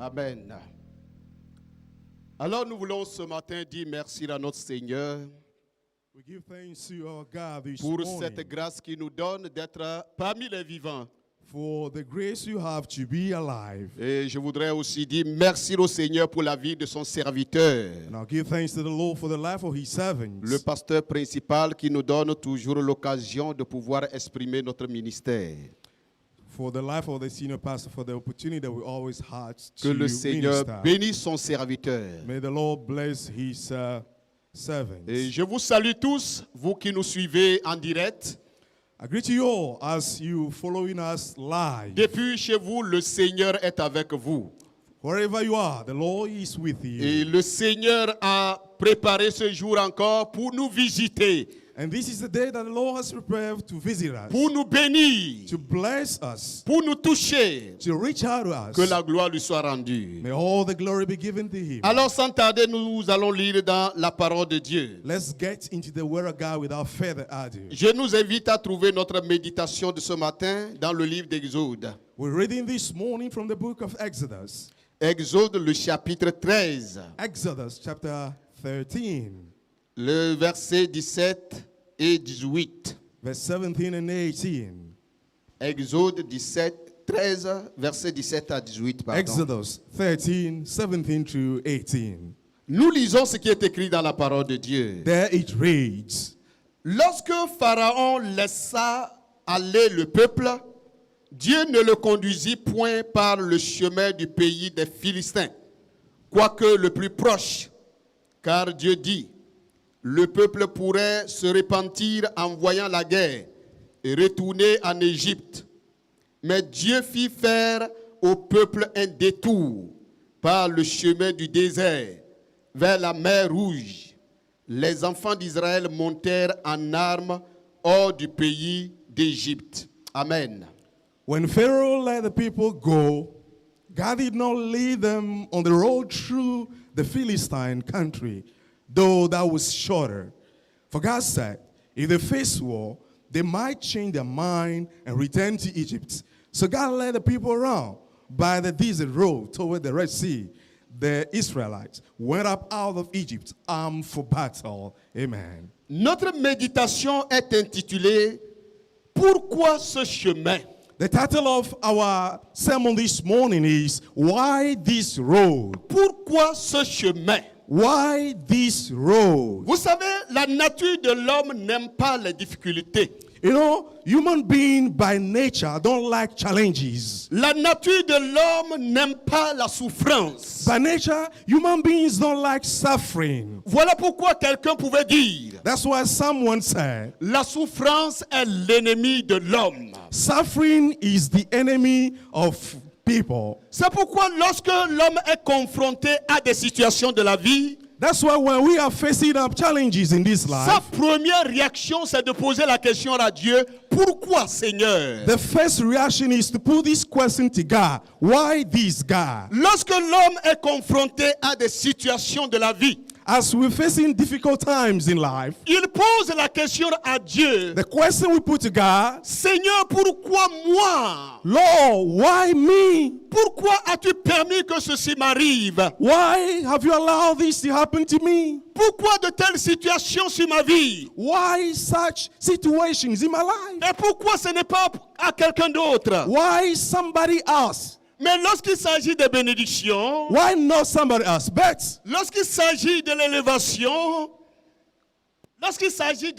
Amen. Alors nous voulons ce matin dire merci à notre Seigneur We give thanks to our God this pour morning cette grâce qu'il nous donne d'être parmi les vivants. for the grace you have to be alive. Et je voudrais aussi dire merci au Seigneur pour la vie de son serviteur, And I'll give thanks to the Lord for the life of His servants. le pasteur principal qui nous donne toujours l'occasion de pouvoir exprimer notre ministère. For the life of the senior pastor, for the opportunity that we always had Que to le Seigneur minister. bénisse son serviteur. May the Lord bless His servants. Et je vous salue tous, vous qui nous suivez en direct. I greet you all as you following us live. Depuis chez vous, le Seigneur est avec vous. Wherever you are, the Lord is with you. Et le Seigneur a préparé ce jour encore pour nous visiter, And this is the day that the Lord has prepared to visit us, pour nous bénir, to bless us, pour nous toucher. to reach out to us. Que la gloire lui soit rendue. May all the glory be given to Him. Alors sans tarder, nous allons lire dans la parole de Dieu. Let's get into the Word of God without further ado. Je nous invite à trouver notre méditation de ce matin dans le livre d'Exode. We're reading this morning from the book of Exodus. Exode, le chapitre 13, Exodus chapter 13, le verset 17 et 18. verse 17 and 18. Exode 13, verset 17 à 18. Pardon. Exodus 13, 17 through 18. Nous lisons ce qui est écrit dans la parole de Dieu. There it reads, Lorsque Pharaon laissa aller le peuple, Dieu ne le conduisit point par le chemin du pays des Philistins, quoique le plus proche, car Dieu dit, le peuple pourrait se repentir en voyant la guerre et retourner en Égypte. Mais Dieu fit faire au peuple un détour par le chemin du désert vers la mer Rouge. Les enfants d'Israël montèrent en armes hors du pays d'Égypte. Amen. when Pharaoh let the people go, God did not lead them on the road through the Philistine country, though that was shorter. For God said, if they face war, they might change their mind and return to Egypt. So God led the people around by the desert road toward the Red Sea. The Israelites went up out of Egypt armed for battle. Amen. Notre méditation est intitulée « Pourquoi ce chemin ?» The title of our sermon this morning is Why This Road? Pourquoi ce chemin? Why this road? Vous savez, la nature de l'homme n'aime pas les difficultés. You know, human beings by nature don't like challenges. La nature de l'homme n'aime pas la souffrance. By nature, human beings don't like suffering. Voilà pourquoi quelqu'un pouvait dire That's why someone said, la souffrance est l'ennemi de l'homme. suffering is the enemy of people. C'est pourquoi lorsque l'homme est confronté à des situations de la vie, That's why when we are facing up challenges in this sa life, première réaction c'est de poser la question à Dieu, pourquoi Seigneur? the first reaction is to put this question to God. Why this God? Lorsque l'homme est confronté à des situations de la vie, As we're facing difficult times in life, il pose la question à Dieu, the question we put to God, Seigneur, pourquoi moi? Lord, why me? Pourquoi as-tu permis que ceci m'arrive? Why have you allowed this to happen to me? Pourquoi de telles situations sur ma vie? Why such situations in my life? Et pourquoi ce n'est pas à quelqu'un d'autre? Why somebody else? Mais lorsqu'il s'agit de bénédiction, Why not somebody else? But lorsqu'il s'agit de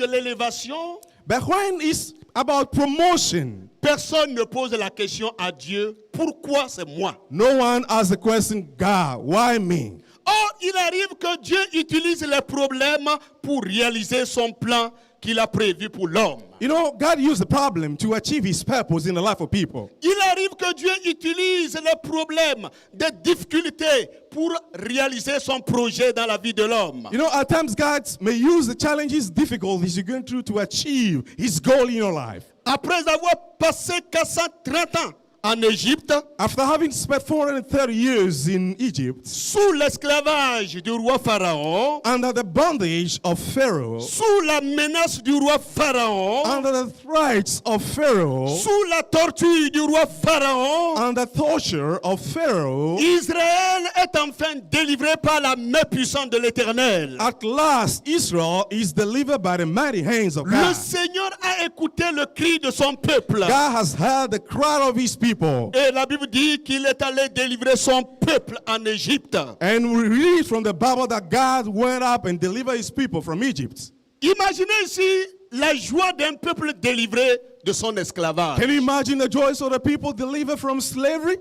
l'élévation, but when it's about promotion, personne ne pose la question à Dieu, pourquoi c'est moi? no one asks the question, God, why me? Or, il arrive que Dieu utilise les problèmes pour réaliser son plan qu'il a prévu pour l'homme. You know, God used the problem to achieve His purpose in the life of people. Il arrive que Dieu utilise les problèmes, des difficultés pour réaliser son projet dans la vie de l'homme. You know, at times God may use the challenges, difficulties you're going through to achieve His goal in your life. Après avoir passé 430 ans en Égypte, after having spent 430 years in Egypt, sous l'esclavage du roi Pharaon, under the bondage of Pharaoh, sous la menace du roi Pharaon, under the threats of Pharaoh, sous la torture du roi Pharaon, under torture of Pharaoh, Israël est enfin délivré par la main puissante de l'Éternel. at last Israel is delivered by the mighty hands of Le God. Seigneur a écouté le cri de son peuple. God has heard the cry of his people. Et la Bible dit qu'il est allé délivrer son peuple en Égypte. And we read from the Bible that God went up and delivered his people from Egypt. Imaginez ici la joie d'un peuple délivré de son esclavage. Can you imagine the joys of the people delivered from slavery?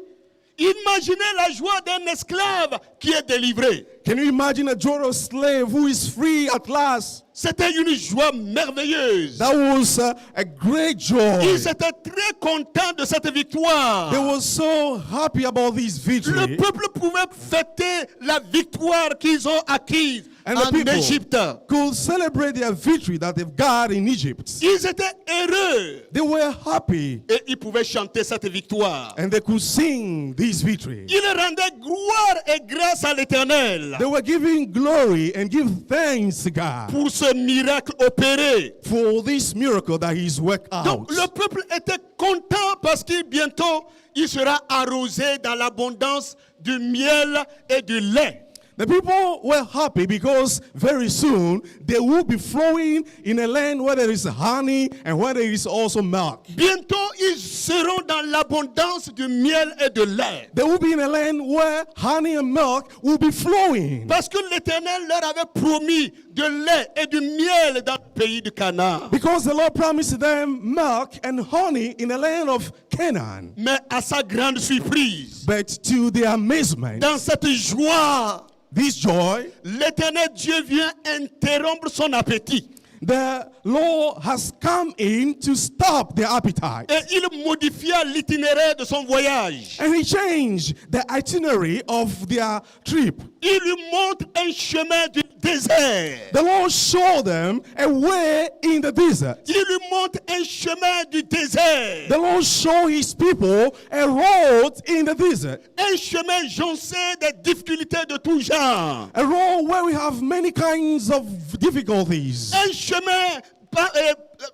Imaginez la joie d'un esclave qui est délivré. Can you imagine a joy of a slave who is free at last? C'était une joie merveilleuse. That was a great joy. Ils étaient très contents de cette victoire. They were so happy about this Le victory. peuple pouvait fêter la victoire qu'ils ont acquise And the en people Égypte. could celebrate their victory that they've got in Egypt. Ils étaient heureux They were happy et ils pouvaient chanter cette victoire. and they could sing this victory. Ils rendaient gloire et grâce à l'Éternel They were giving glory and give thanks to God pour ce miracle opéré. for this miracle that he's worked out. Donc le peuple était content parce que bientôt il sera arrosé dans l'abondance du miel et du lait. The people were happy because very soon they will be flowing in a land where there is honey and where there is also milk. Bientôt ils seront dans l'abondance du miel et de lait. They will be in a land where honey and milk will be flowing. Parce que l'Éternel leur avait promis de lait et du miel dans le pays de Canaan. Because the Lord promised them milk and honey in the land of Canaan. Mais à sa grande surprise, But to their amazement, dans cette joie, this joy, l'Éternel Dieu vient interrompre son appétit. the Lord has come in to stop their appetite. Et il modifia l'itinéraire de son voyage. And he changed the itinerary of their trip. Il lui montre un chemin du désert. The Lord showed them a way in the desert. Il lui montre un chemin du désert. The Lord showed his people a road in the desert. Un chemin joncé des difficultés de tout genre. A road where we have many kinds of difficulties. Un chemin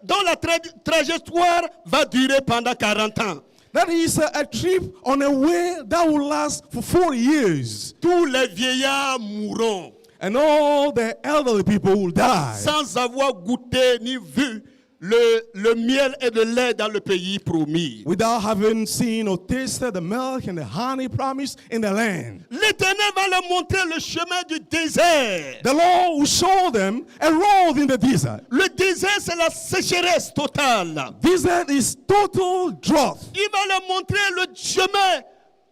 dont la trajectoire va durer pendant 40 ans. That is a trip on a way that will last for 40 years. Tous les vieillards mourront And all the elderly people will die sans avoir goûté ni vu le miel et le lait dans le pays promis. without having seen or tasted the milk and the honey promised in the land. L'Éternel va leur montrer le chemin du désert. The Lord will show them a road in the desert. Le désert, c'est la sécheresse totale. Desert is total drought. Il va leur montrer le chemin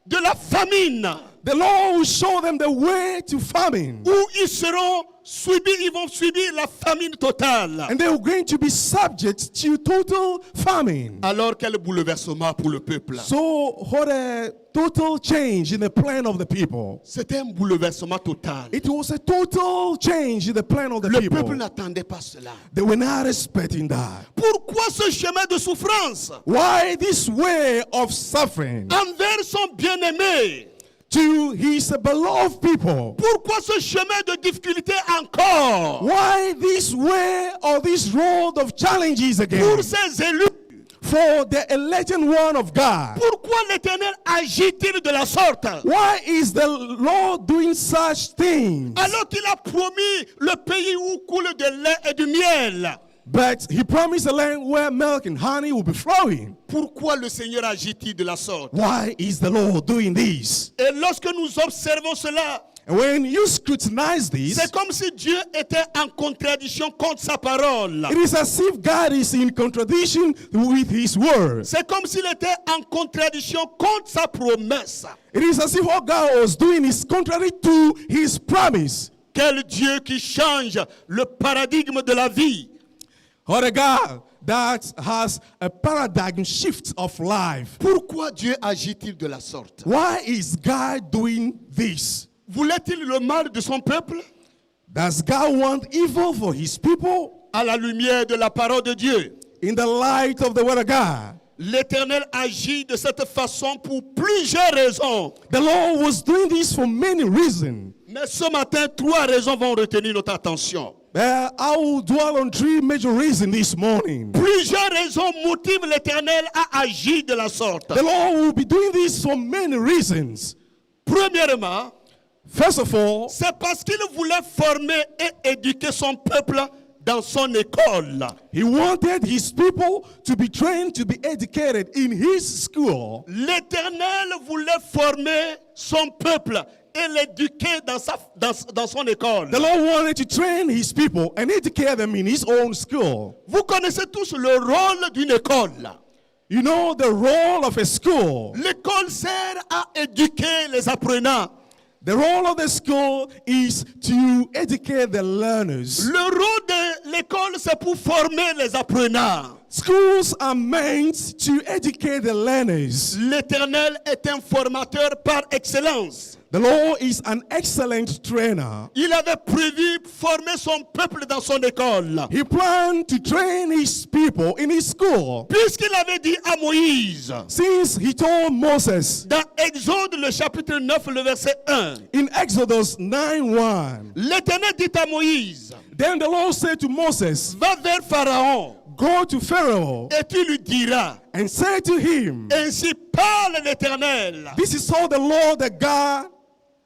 de la famine, The Lord will show them the way to famine. où ils vont subir la famine totale. And they are going to be subject to total famine. Alors quel bouleversement pour le peuple. So what a total change in the plan of the people. C'était un bouleversement total. It was a total change in the plan of the Le peuple people. n'attendait pas cela. They were not expecting that. Pourquoi ce chemin de souffrance Why this way of suffering envers son bien-aimé? to his beloved people? Pourquoi ce chemin de difficulté encore Why this way or this road of challenges again? pour ses élus? For the elected one of God. Pourquoi l'Éternel agit-il de la sorte? Why is the Lord doing such things? Alors qu'il a promis le pays où coule de lait et du miel. But he promised a land where milk and honey will be flowing. Pourquoi le Seigneur agit-il de la sorte? Why is the Lord doing this? Et lorsque nous observons cela, And when you scrutinize this, c'est comme si Dieu était en contradiction contre sa parole. it is as if God is in contradiction with his word. C'est comme s'il était en contradiction contre sa promesse. It is as if what God was doing is contrary to his promise. Quel Dieu qui change le paradigme de la vie. What a God that has a paradigm shift of life. Pourquoi Dieu agit-il de la sorte? Why is God doing this? Voulait-il le mal de son peuple? Does God want evil for his people? À la lumière de la parole de Dieu, In the light of the word of God, L'Éternel agit de cette façon pour plusieurs raisons. The Lord was doing this for many reasons. Mais ce matin, 3 raisons vont retenir notre attention. I will dwell on 3 major reasons this morning. Plusieurs raisons motivent l'Éternel à agir de la sorte. The Lord will be doing this for many reasons. Premièrement, First of all, c'est parce qu'il voulait former et éduquer son peuple dans son école. He wanted His people to be trained, to be educated in His school. L'Éternel voulait former son peuple et l'éduquer dans son école. The Lord wanted to train His people and educate them in His own school. Vous connaissez tous le rôle d'une école. You know the role of a school. L'école sert à éduquer les apprenants. The role of the school is to educate the learners. Le rôle de l'école, c'est pour former les apprenants. Schools are meant to educate the learners. L'Éternel est un formateur par excellence. The Lord is an excellent trainer. Il avait prévu former son peuple dans son école. He planned to train His people in His school. Puisqu'il avait dit à Moïse, Since He told Moses dans Exode le chapitre 9, le verset 1, in Exodus 9:1, l'Éternel dit à Moïse, then the Lord said to Moses, va vers Pharaon go to Pharaoh et tu lui diras, and say to him, ainsi parle l'Éternel, this is all the Lord, the God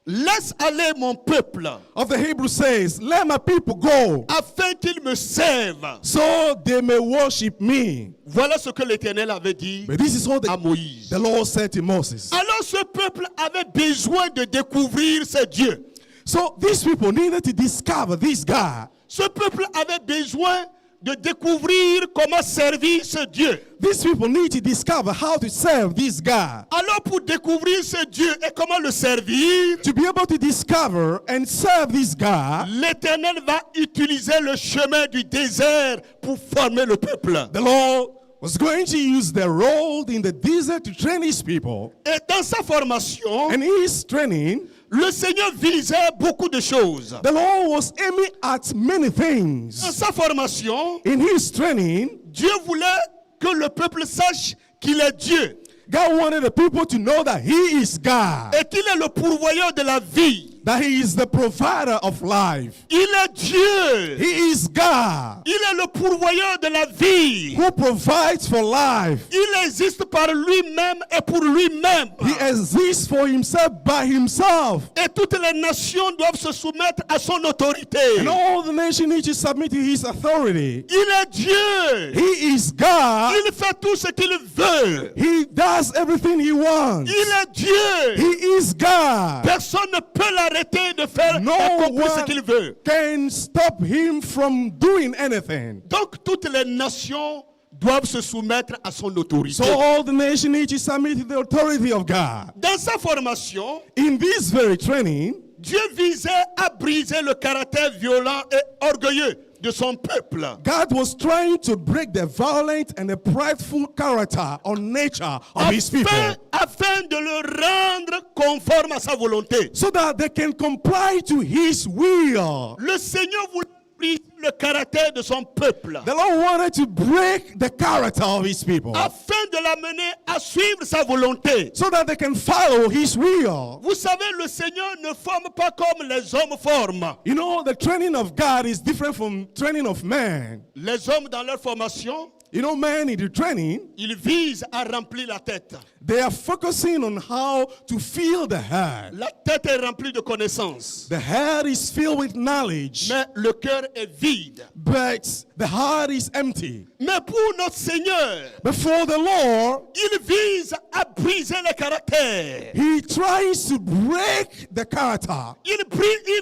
laisse aller mon peuple of the Hebrews says, let my people go afin qu'ils me servent. so they may worship me. Voilà ce que l'Éternel avait dit But this is all à Moïse. the Lord said to Moses. Alors ce peuple avait besoin de découvrir ce Dieu. So these people needed to discover this God. Ce peuple avait besoin de découvrir comment servir ce Dieu. These people need to discover how to serve this God. Alors pour découvrir ce Dieu et comment le servir, To be able to discover and serve this God, l'Éternel va utiliser le chemin du désert pour former le peuple. the Lord was going to use the road in the desert to train His people. Et dans sa formation, And in His training, le Seigneur visait beaucoup de choses. the Lord was aiming at many Dans things. sa formation, In His training, Dieu voulait que le peuple sache qu'il est Dieu God wanted the people to know that He is God, et qu'il est le pourvoyeur de la vie. that He is the provider of life. Il est Dieu. He is God Il est le pourvoyeur de la vie. who provides for life. Il existe par lui-même et pour lui-même. He exists for Himself by Himself. Et toutes les nations doivent se soumettre à son autorité. And all the nations need to submit to His authority. Il est Dieu. He is God. Il fait tout ce qu'il veut. He does everything He wants. Il est Dieu. He is God. Personne ne peut l'arrêter de faire No accomplir ce one qu'il veut. can stop Him from doing anything. Donc toutes les nations doivent se soumettre à son autorité. So all the nations need to submit to the authority of God. Dans sa formation, In this very training, Dieu visait à briser le caractère violent et orgueilleux de son peuple. God was trying to break the violent and the prideful character or nature of His people Afin de le rendre conforme à sa volonté. so that they can comply to His will. Le Seigneur voulait briser le caractère de son peuple The Lord wanted to break the character of His people afin de l'amener à suivre sa volonté. so that they can follow His will. Vous savez, le Seigneur ne forme pas comme les hommes forment. You know, the training of God is different from training of man. Les hommes dans leur formation, You know, man in the training, ils visent à remplir la tête. they are focusing on how to fill the head. La tête est remplie de connaissances, The head is filled with knowledge, mais le cœur est vide. but the heart is empty. Mais pour notre Seigneur, But for the Lord, il vise à briser le caractère. He tries to break the character. Il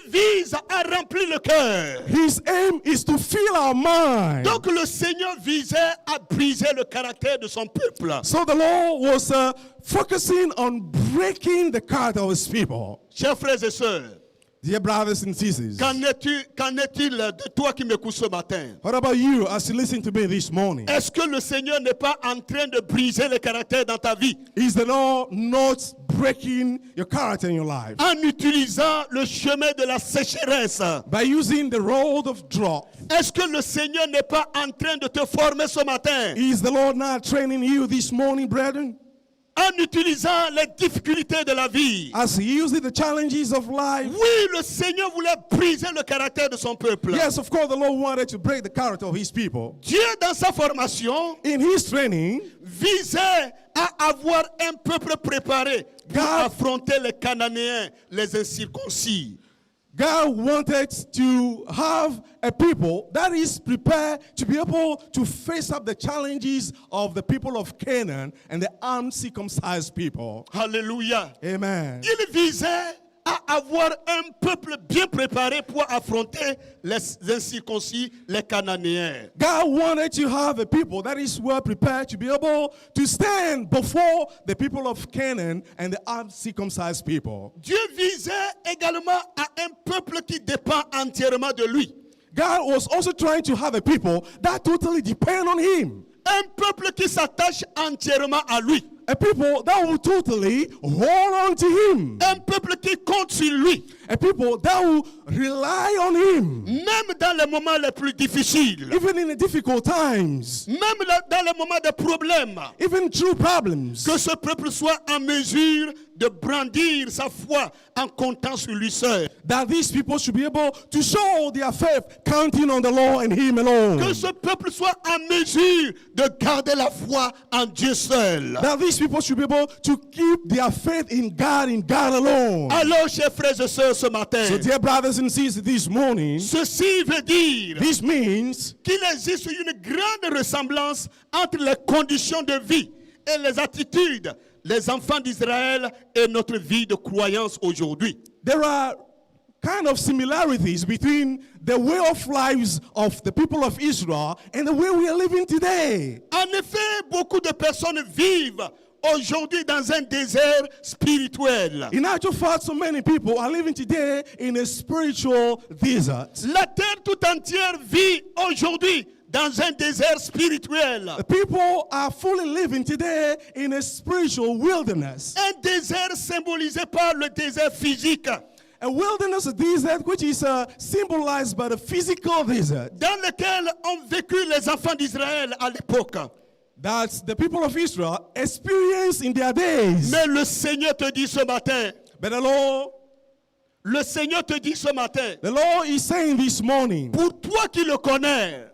vise à remplir le cœur. His aim is to fill our mind. Donc le Seigneur visait à briser le caractère de son peuple. So the Lord was focusing on breaking the character of His people. Chers frères et sœurs, Dear brothers and sisters, Qu'en est-il de toi qui m'écoutes ce matin? what about you as you listen to me this morning? Est-ce que le Seigneur n'est pas en train de briser le caractère dans ta vie Is the Lord not breaking your character in your life? en utilisant le chemin de la sécheresse? By using the road of drought, Est-ce que le Seigneur n'est pas en train de te former ce matin is the Lord not training you this morning, brethren? en utilisant les difficultés de la vie? As he uses the challenges of life, Oui, le Seigneur voulait briser le caractère de son peuple. yes, of course, the Lord wanted to break the character of his people. Dieu, dans sa formation, In his training, visait à avoir un peuple préparé pour God- affronter les Cananéens, les incirconcis. God wanted to have a people that is prepared to be able to face up the challenges of the people of Canaan and the uncircumcised people. Alléluia. Amen. Il visait à avoir un peuple bien préparé pour affronter les incirconcis, les Cananéens. God wanted to have a people that is well prepared to be able to stand before the people of Canaan and the uncircumcised people. Dieu visait également à un peuple qui dépend entièrement de lui. God was also trying to have a people that totally depend on him. Un peuple qui s'attache entièrement à lui. A people that will totally hold on to him. Un peuple qui compte sur lui. A people that will rely on him. Même dans les moments les plus difficiles. Even in the difficult times. Même dans les moments de problèmes. Even through problems. Que ce peuple soit en mesure de brandir sa foi en comptant sur lui seul. That these people should be able to show their faith, counting on the Lord and him alone. Que ce peuple soit en mesure de garder la foi en Dieu seul. That these people should be able to keep their faith in God alone. Alors, chers frères et sœurs, ce matin, So, dear brothers and sisters, this morning, ceci veut dire this means qu'il existe une grande ressemblance entre les conditions de vie et les attitudes des enfants d'Israël et notre vie de croyance aujourd'hui. there are kind of similarities between the way of lives of the people of Israel and the way we are living today. En effet, beaucoup de personnes vivent aujourd'hui dans un désert spirituel. In actual fact, so many people are living today in a spiritual desert. La terre tout entière vit aujourd'hui dans un désert spirituel. The people are fully living today in a spiritual wilderness. Un désert symbolisé par le désert physique, A wilderness, a desert, which is symbolized by the physical desert. dans lequel ont vécu les enfants d'Israël à l'époque. That the people of Israel experienced in their days. Mais le Seigneur te dit ce matin, But le Seigneur te dit ce matin, the Lord is saying this morning, pour toi qui le connais,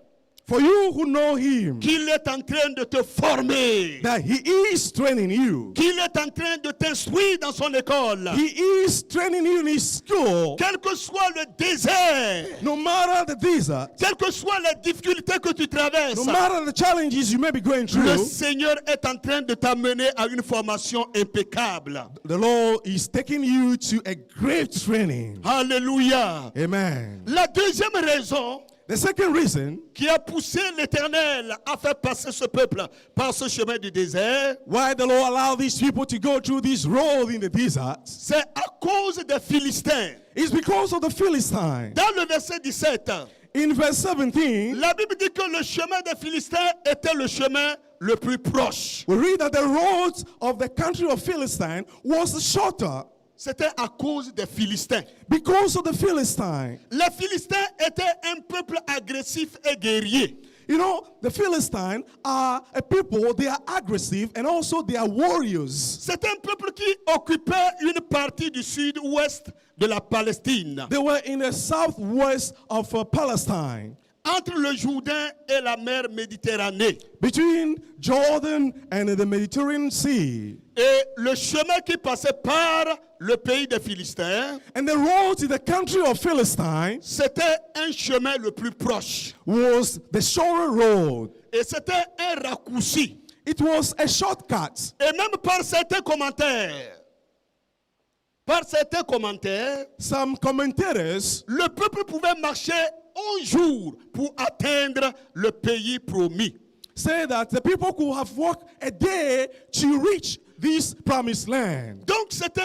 for you who know him, qu'il est en train de te former, that he is training you. qu'il est en train de t'instruire dans son école. He is training you in his school. Quel que soit le désert, No matter the desert, quelles que soient les difficultés que tu traverses, no matter the challenges you may be going le through, Seigneur est en train de t'amener à une formation impeccable. the Lord is taking you to a great training. Alléluia. Amen. La deuxième raison The second reason qui a poussé l'Éternel à faire passer ce peuple par ce chemin du désert, why the Lord allowed these people to go through this road in the desert c'est à cause des Philistins. is because of the Philistines. Dans le verset 17, In verse 17, la Bible dit que le chemin des Philistins était le chemin le plus proche. we read that the road of the country of Philistine was shorter C'était à cause des Philistins. because of the Philistines. Les Philistins étaient un peuple agressif et guerrier. You know, the Philistines are a people, they are aggressive and also they are warriors. C'est un peuple qui occupait une partie du sud-ouest de la Palestine, They were in the southwest of Palestine, entre le Jourdain et la mer Méditerranée. between Jordan and the Mediterranean Sea. Et le chemin qui passait par le pays des Philistins, And the road to the country of Philistine c'était un chemin le plus proche. was the shorter road. Et c'était un raccourci. It was a shortcut. Et même par certains commentaires, Some commentators, le peuple pouvait marcher 11 jours pour atteindre le pays promis. say that the people could have walked a day to reach this promised land. Donc c'était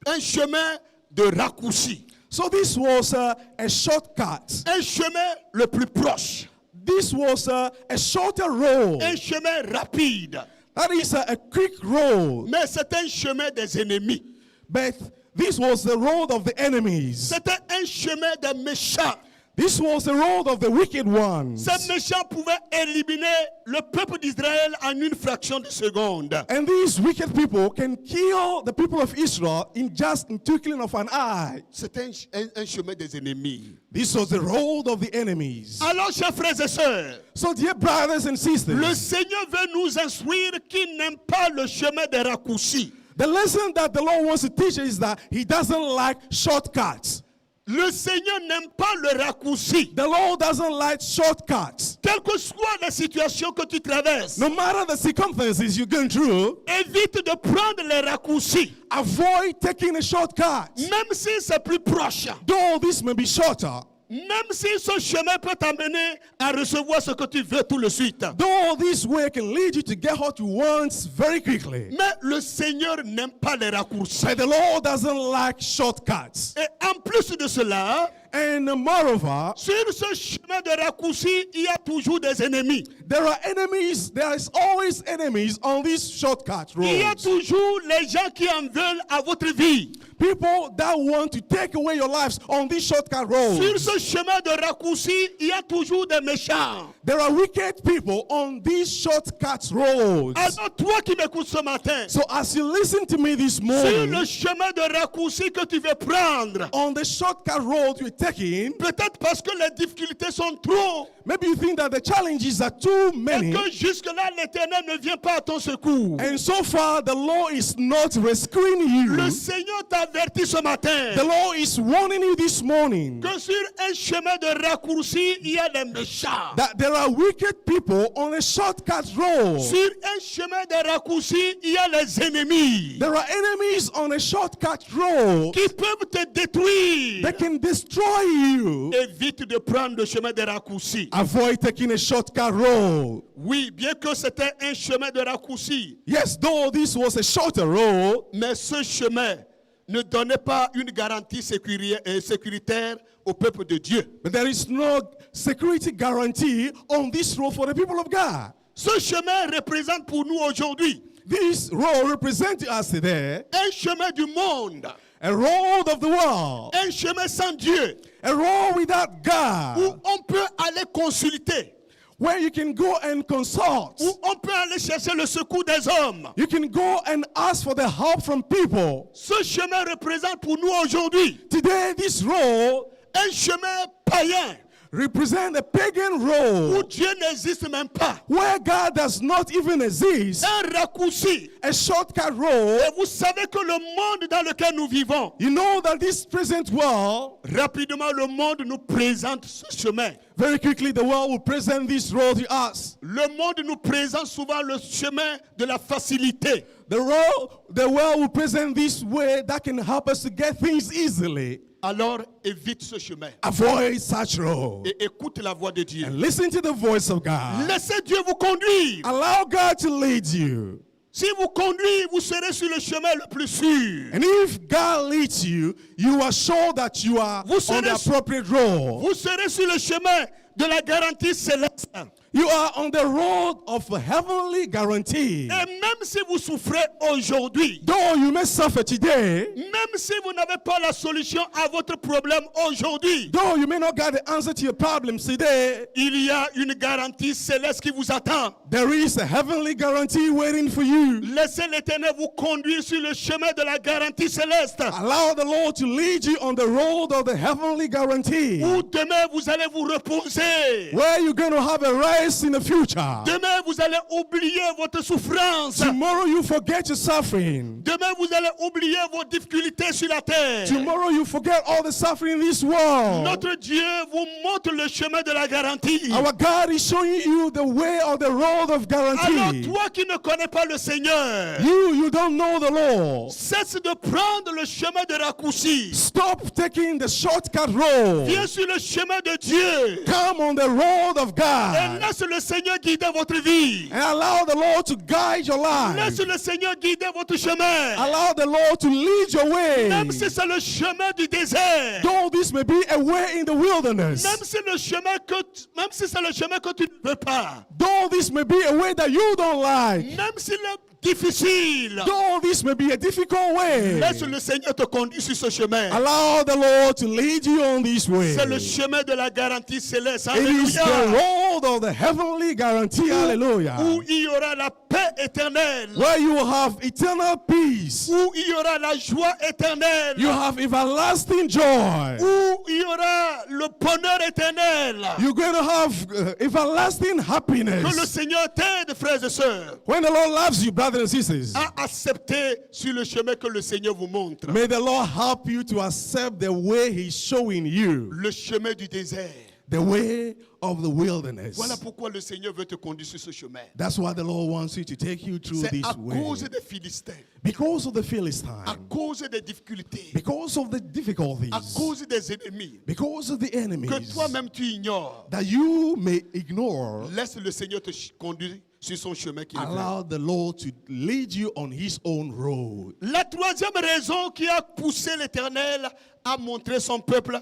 un chemin de raccourci. So this was a shortcut. un chemin le plus proche, This was a shorter road. un chemin rapide. That is a quick road. Mais c'est un chemin des ennemis. But this was the road of the enemies. C'était un chemin des méchants. This was the road of the wicked ones. Ces méchants pouvaient éliminer le peuple d'Israël en une fraction de seconde. And these wicked people can kill the people of Israel in just a twinkling of an eye. C'était un chemin des ennemis. This was the road of the enemies. Alors, chers frères et sœurs, So dear brothers and le sisters, Seigneur veut nous instruire qu'il n'aime pas le chemin des raccourcis. the lesson that the Lord wants to teach is that He doesn't like shortcuts. Le Seigneur n'aime pas le raccourci. The Lord doesn't like shortcuts. Quelle que soit la situation que tu traverses, No matter the circumstances you're going through, évite de prendre les raccourcis, avoid taking a shortcut. même si c'est plus proche. Though this may be shorter, Même si ce chemin peut t'amener à recevoir ce que tu veux tout de suite. though this way can lead you to get what you want very quickly. Mais le Seigneur n'aime pas les raccourcis. But the Lord doesn't like shortcuts. Et en plus de cela, And moreover, sur ce chemin de raccourci, il y a toujours des ennemis. there are enemies, there is always enemies on these shortcut Il y a roads. toujours les gens qui en veulent à votre vie. People that want to take away your lives on these shortcut Sur roads. ce chemin de raccourci, il y a toujours des méchants. There are wicked people on these shortcut roads. Alors toi qui m'écoutes ce matin, So as you listen to me this sur morning, le chemin de raccourci que tu veux prendre, on the shortcut road you're taking, peut-être parce que les difficultés sont trop, maybe you think that the challenges are too et many, que jusque-là l'éternel ne vient pas à ton secours. and so far the Lord is not rescuing Le you. Seigneur t'avertit ce matin The Lord is warning you this morning que sur un chemin de raccourci, il y a des méchants. that there are wicked people on a shortcut road. Sur un chemin de raccourci, il y a les ennemis There are enemies on a shortcut road qui peuvent te détruire. that can destroy you. Évite de prendre le chemin de raccourci. Avoid taking a shortcut road. Oui, bien que c'était un chemin de raccourci, Yes, though this was a shorter road, mais ce chemin ne donnait pas une garantie sécuritaire au peuple de Dieu. but there is no security guarantee on this road for the people of God. Ce chemin représente pour nous aujourd'hui This road represents us today un chemin du monde, a road of the world, un chemin sans Dieu, a road without où God, on peut aller consulter, where you can go and consult. où on peut aller chercher le secours des hommes. You can go and ask for the help from people. Ce chemin représente pour nous aujourd'hui Today, this road un chemin païen represents a pagan où road Dieu n'existe même pas. where God does not even exist, Un raccourci. a shortcut road. Et vous savez que le monde dans lequel nous vivons, You know that this present world, rapidement le monde nous présente ce chemin. very quickly the world will present this road to us. Le monde nous présente souvent le chemin de la facilité. The world will present this way that can help us to get things easily. Alors évite ce chemin Avoid such road et écoute la voix de Dieu. and listen to the voice of God. Laissez Dieu vous conduire. Allow God to lead you. Si vous conduisez, vous serez sur le chemin le plus sûr. And if God leads you, you are sure that you are Vous on the serez- appropriate road. Vous serez sur le chemin de la garantie céleste. You are on the road of a heavenly guarantee. Et même si vous souffrez aujourd'hui, Though you may suffer today, même si vous n'avez pas la solution à votre problème aujourd'hui, though you may not get the answer to your problems today, il y a une garantie céleste qui vous attend. there is a heavenly guarantee waiting for you. Laissez l'Éternel vous conduire sur le chemin de la garantie céleste. Allow the Lord to lead you on the road of the heavenly guarantee, Où demain vous allez vous reposer. where you're going to have a rest in the future. Demain vous allez oublier votre souffrance. Tomorrow you forget your suffering. Demain vous allez oublier vos difficultés sur la terre. Tomorrow you forget all the suffering in this world. Notre Dieu vous montre le chemin de la garantie. Our God is showing you the way of the road of Alors guarantee. toi qui ne connais pas le Seigneur, You don't know the Lord. cesse de prendre le chemin de raccourci. Stop taking the shortcut road. Viens sur le chemin de Dieu. Come on the road of Et God. Laisse le Seigneur guider votre vie. And allow the Lord to guide your life. Laisse le Seigneur guider votre chemin. Allow the Lord to lead your way. Même si c'est le chemin du désert. Though this may be a way in the wilderness. Même si c'est le chemin que tu ne veux pas. Though this may be a way that you don't like. Même s'il est difficile. Though this may be a difficult way. Laisse le Seigneur te conduire sur ce chemin. Allow the Lord to lead you on this way. C'est le chemin de la garantie céleste. It is the Alléluia. road of the heavenly guarantee. Hallelujah. Où il y aura la paix éternelle. Where you will have eternal peace. Où il y aura la joie éternelle. You have everlasting joy. Où il y aura le bonheur éternel. You're going to have everlasting Que le happiness. Seigneur t'aide, frères et sœurs, When the Lord loves you, brothers and sisters, à accepter sur le chemin que le Seigneur vous montre. may the Lord help you to accept the way He's showing you, Le chemin du désert. the way of the wilderness. Voilà pourquoi le Seigneur veut te conduire sur ce chemin. That's why the Lord wants you to take you through C'est this à way. cause des Philistins, Because of the à Philistines, cause des difficultés, because of the difficulties, à cause des ennemis because of the que enemies toi-même tu ignores. that you may ignore. Laisse le Seigneur te conduire sur son chemin qui est vrai. Allow the Lord to lead you on His own road. La troisième raison qui a poussé l'Éternel à montrer son peuple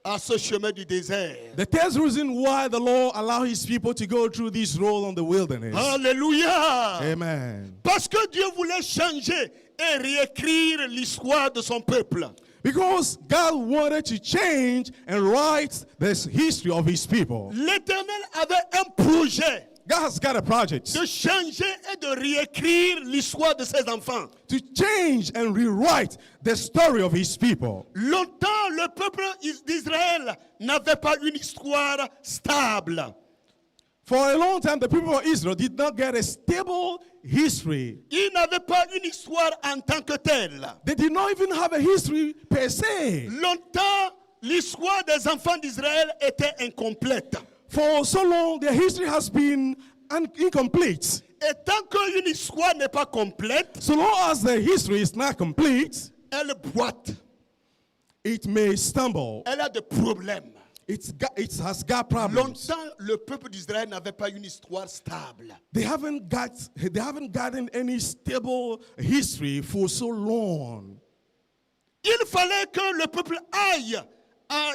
à ce chemin du désert. The third reason why the Lord allowed His people to go through this road on the wilderness. Alléluia. Amen. Parce que Dieu voulait changer et réécrire l'histoire de son peuple. Because God wanted to change and write this history of His people. L'Éternel avait un projet God's got a project de changer et de réécrire l'histoire de ses enfants. to change and rewrite the story of His people. Longtemps, le peuple d'Israël n'avait pas une histoire stable. For a long time, the people of Israel did not get a stable history. Ils n'avaient pas une histoire en tant que telle. They did not even have a history per se. Longtemps, l'histoire des enfants d'Israël était incomplète. For so long, their history has been incomplete. Et tant qu'une histoire n'est pas complète, So long as the history is not complete, elle boite, it may stumble. elle a des problèmes. It has got problems. Longtemps, le peuple d'Israël n'avait pas une histoire stable. They haven't gotten any stable history for so long. Il fallait que le peuple aille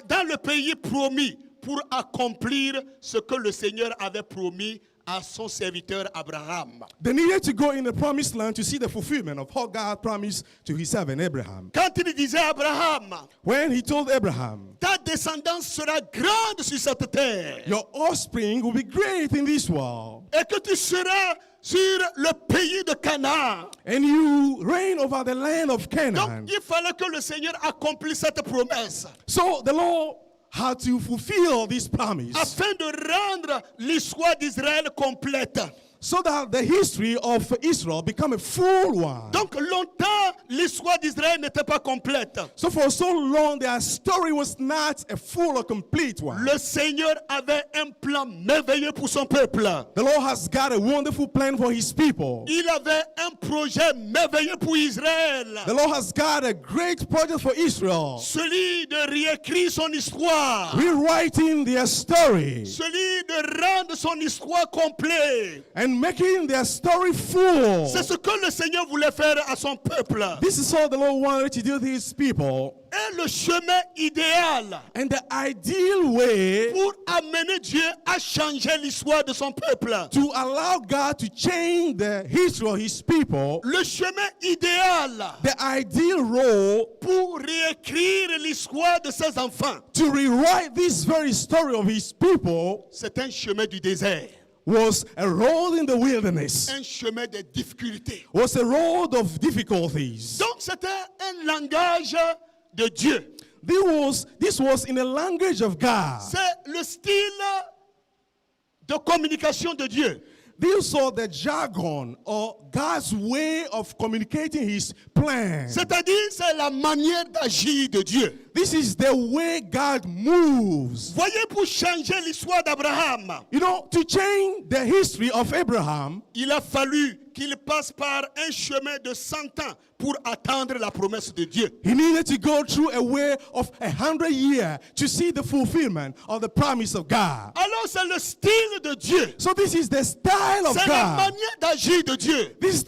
dans le pays promis pour accomplir ce que le Seigneur avait promis à son serviteur Abraham. They needed to go in the promised land to see the fulfillment of what God promised to His servant Abraham. Quand il disait à Abraham, When He told Abraham, ta descendance sera grande sur cette terre your offspring will be great in this world, et que tu seras sur le pays de Canaan. and you reign over the land of Canaan. Donc il fallait que le Seigneur accomplisse cette promesse So the Lord had to fulfill this promise afin de rendre l'histoire d'Israël complète. so that the history of Israel become a full one. Donc longtemps, l'histoire d'Israël n'était pas complète. So for so long, their story was not a full or complete one. Le Seigneur avait un plan merveilleux pour son peuple. The Lord has got a wonderful plan for His people. Il avait un projet merveilleux pour Israël. The Lord has got a great project for Israel, Celui de réécrire son histoire. rewriting their story Celui de rendre son histoire complète. and making their story full. C'est ce que le Seigneur voulait faire à son peuple. This is all the Lord wanted to do to His people. Et le chemin idéal And the ideal way pour amener Dieu à changer l'histoire de son peuple. to allow God to change the history of His people, Le chemin idéal the ideal role pour réécrire l'histoire de ses enfants, to rewrite this very story of His people, c'est un chemin du désert, was a road in the wilderness, un chemin des difficultés. was a road of difficulties. Donc c'était un langage de Dieu. This was in the language of God. C'est le style de communication de Dieu. These are the jargon or God's way of communicating His plan. C'est-à-dire, c'est la manière d'agir de Dieu. This is the way God moves. Voyez, pour changer l'histoire d'Abraham, You know, to change the history of Abraham, il a fallu qu'il passe par un chemin de 100 ans pour attendre la promesse de Dieu. he needed to go through a way of 100 years to see the fulfillment of the promise of God. Alors c'est le style de Dieu. So this is the style of C'est la God. manière d'agir de Dieu. This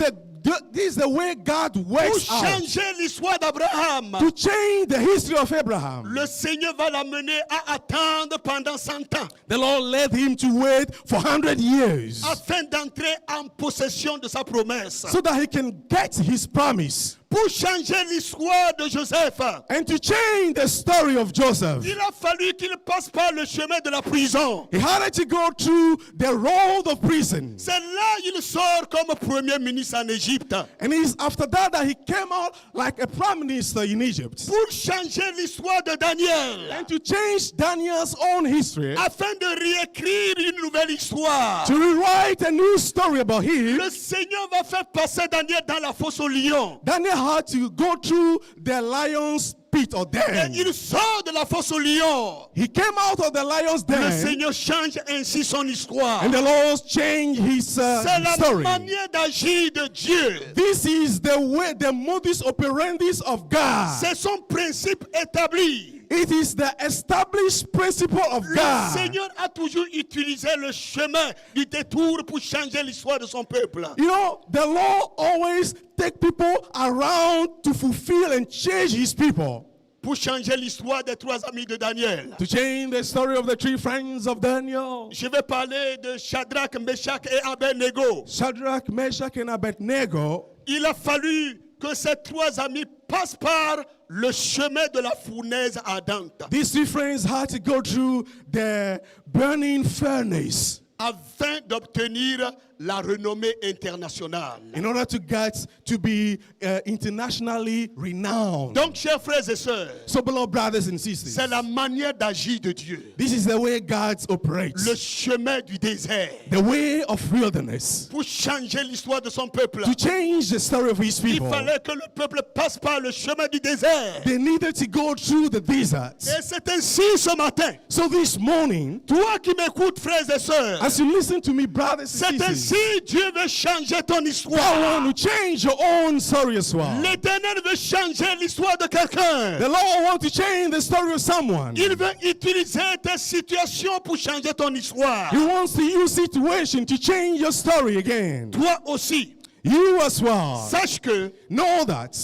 is the way God Pour works out. changer l'histoire d'Abraham, To change the history of Abraham, le Seigneur va l'amener à attendre pendant 100 ans the Lord led him to wait for 100 years afin d'entrer en possession de sa promesse. so that he can get his promise. Pour changer l'histoire de Joseph, And to change the story of Joseph, il a fallu qu'il passe par le chemin de la prison. he had to go through the road of prison. C'est là qu'il sort comme premier ministre en Égypte. And it's after that he came out like a prime minister in Egypt. Pour changer l'histoire de Daniel, And to change Daniel's own history, afin de réécrire une nouvelle histoire. to rewrite a new story about him, Le Seigneur va faire passer Daniel dans la fosse aux lions. Daniel had to go through the lion's pit or Et den. il sort de la fosse aux lions. He came out of the lion's Le den, Seigneur change ainsi son histoire. and the Lord changed his C'est la story. manière d'agir de Dieu. This is the way, the modus operandi of God. C'est son principe établi. It is the established principle of Le God. Seigneur a toujours utilisé le chemin du détour pour changer l'histoire de son peuple. You know, the Lord always take people around to fulfill and change his people. Pour changer l'histoire des 3 amis de Daniel. To change the story of the 3 friends of Daniel. Je vais parler de Shadrach, Meshach et Abednego. Shadrach, Meshach, and Abednego. Il a fallu que ces 3 amis passent par le chemin de la fournaise ardente These 3 friends had to go through the burning furnace afin d'obtenir la renommée internationale. in order to get to be internationally renowned. Donc, chers frères et sœurs, So, beloved brothers and sisters, c'est la manière d'agir de Dieu. this is the way God operates. Le chemin du désert The way of wilderness. pour changer l'histoire de son peuple. To change the story of his Il people, fallait que le peuple passe par le chemin du désert. they needed to go through the desert. Et c'est ainsi ce matin. So this morning, Toi qui m'écoutes, frères et sœurs, as you listen to me, brothers and c'est sisters, ainsi Dieu veut changer ton God histoire. want to change your own story as well. L'Éternel veut changer l'histoire de quelqu'un. The Lord want to change the story of someone. Il veut utiliser tes situations pour changer ton histoire. He wants to use situation to change your story again. Toi aussi, You as well. sache que Know that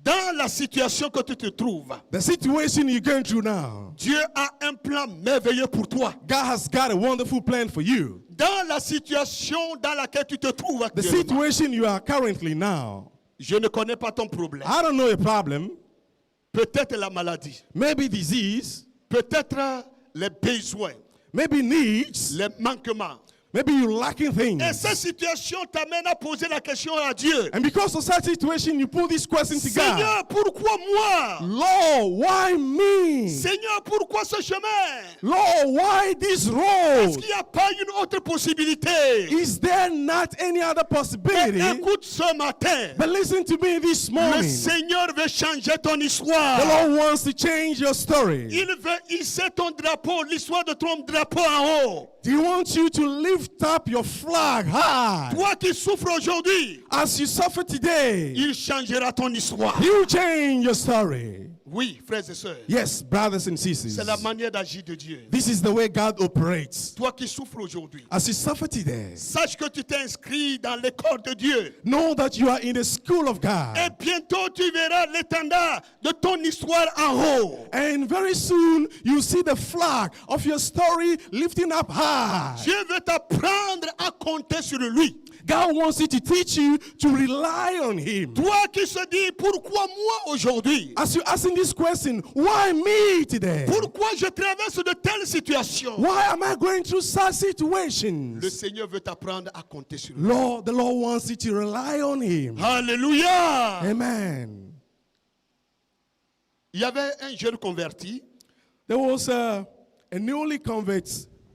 dans la situation que tu te trouves, the situation you're going through now, Dieu a un plan merveilleux pour toi. God has got a wonderful plan for you. Dans la situation dans laquelle tu te trouves The actuellement, situation you are currently now, je ne connais pas ton problème. I don't know your problem. Peut-être la maladie, Maybe disease, peut-être les besoins, maybe needs, les manquements. maybe you're lacking things. Et cette situation t'amène à poser la question à Dieu. And because of that situation, you put this question to God. Seigneur, pourquoi moi? Lord, why me? Seigneur, pourquoi ce chemin? Lord, why this Est-ce road? qu'il n'y a pas une autre possibilité? Is there not any other Mais possibility? écoute ce matin. But listen to me this Le morning. Seigneur veut changer ton The histoire. Lord wants to change your story. Il veut hisser ton drapeau, l'histoire de ton drapeau en haut. He wants you to lift up your flag high. Toi qui souffres aujourd'hui, As you suffer today, il changera ton histoire. He will change your story. Oui, frères et sœurs, Yes, brothers and sisters. c'est la manière d'agir de Dieu. This is the way God operates. Toi qui souffres aujourd'hui, As you suffer today, sache que tu t'es inscrit dans l'école de Dieu. know that you are in the school of God. Et bientôt tu verras l'étendard de ton histoire en haut. And very soon you see the flag of your story lifting up high. Dieu veut t'apprendre à compter sur lui. God wants you to teach you to rely on Him. Toi qui se dis, pourquoi moi aujourd'hui? As you asking this question, why me today? Pourquoi je traverse de telles situations? Why am I going through such situations? Le Seigneur veut t'apprendre à compter sur lui. Lord, the Lord wants you to rely on Him. Alléluia! Amen. Il y avait un jeune converti, There was a newly convert,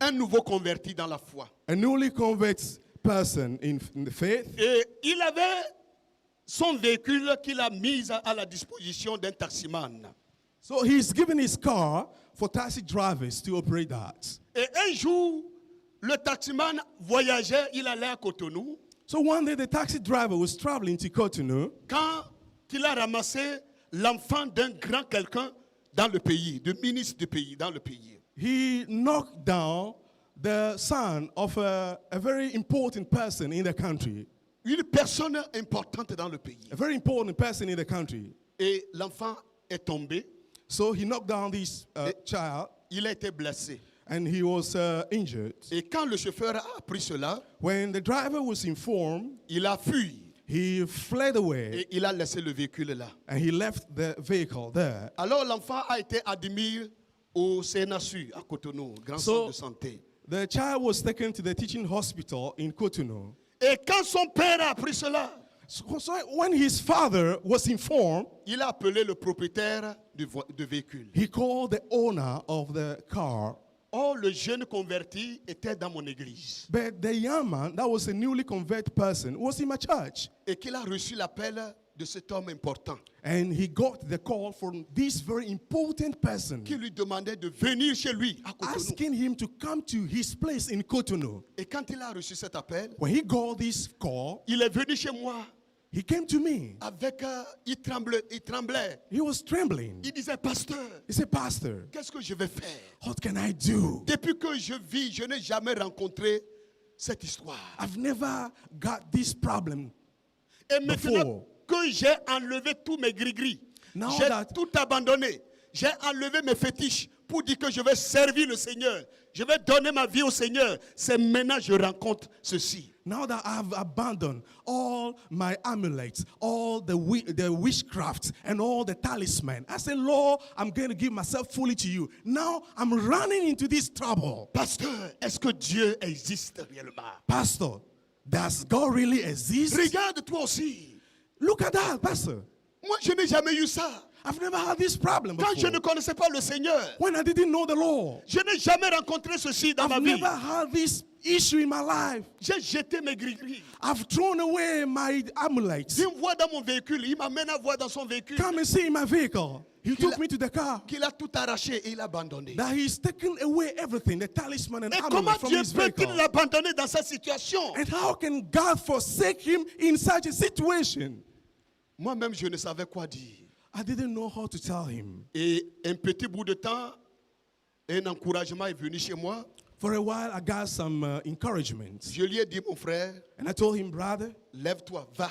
un nouveau converti dans la foi. a newly convert person in the faith. Et il avait son véhicule qu'il a mis à la disposition d'un taximan. So he's given his car for taxi drivers to operate that. Et un jour, le taximan voyageait, il allait à Cotonou. So one day the taxi driver was traveling to Cotonou Quand il a ramassé l'enfant d'un grand quelqu'un dans le pays, de ministre du pays, dans le pays. he knocked down the son of a very important person in the country. Une personne importante dans le pays. A very important person in the country. Et l'enfant est tombé, So he knocked down this child il a été blessé. and he was injured. Et quand le chauffeur a appris cela, When the driver was informed, il a fui he fled away et il a laissé le véhicule là. and he left the vehicle there. Alors l'enfant a été admis au CNSU à Cotonou, grand centre de santé. The child was taken to the teaching hospital in Cotonou. Et quand son père a appris cela, So when his father was informed, il a appelé le propriétaire du véhicule. he called the owner of the car. Or, le jeune converti était dans mon église But the young man, that was a newly converted person, was in my church. et qu'il a reçu l'appel de cet homme important And he got the call from this very important person, qui lui demandait de venir chez lui à Cotonou. asking him to come to his place in Cotonou. Et quand il a reçu cet appel, When he got this call, il est venu chez moi he came to me. avec, il tremblait. He was trembling. Il disait, pasteur, He said, Pastor, qu'est-ce que je vais faire? what can I do? Depuis que je vis, je n'ai jamais rencontré cette histoire. I've never got this problem. Et maintenant Before. que j'ai enlevé tous mes gris-gris, Now j'ai that- tout abandonné, j'ai enlevé mes fétiches pour dire que je vais servir le Seigneur, je vais donner ma vie au Seigneur. C'est maintenant que je rencontre ceci. Now that I've abandoned all my amulets, all the witchcraft, and all the talisman, I said, Lord, I'm going to give myself fully to you. Now I'm running into this trouble. Pasteur, est-ce que Dieu existe réellement? Pastor, does God really exist? Regarde toi aussi. Look at that, Pastor. Moi, je n'ai jamais eu ça. I've never had this problem Quand je ne before. connaissais pas le Seigneur, When I didn't know the Lord, je n'ai jamais rencontré ceci dans ma I've vie. never had this issue in my life. J'ai jeté mes gris-gris. I've thrown away my amulets. Il me voit dans mon véhicule, il m'amène à voir dans son véhicule Come and see in my vehicle. He Qu'il took me to the car. qu'il a tout arraché et il a abandonné. That he's taken away everything, the talisman and Et comment amulet from Dieu his peut-il vehicle. l'abandonner dans cette situation? And how can God forsake him in such a situation? Moi-même, je ne savais quoi dire. I didn't know how to tell him. Et un petit bout de temps, un encouragement est venu chez moi. For a while, I got some encouragement. Je lui ai dit, mon frère, And I told him, brother, lève-toi, va.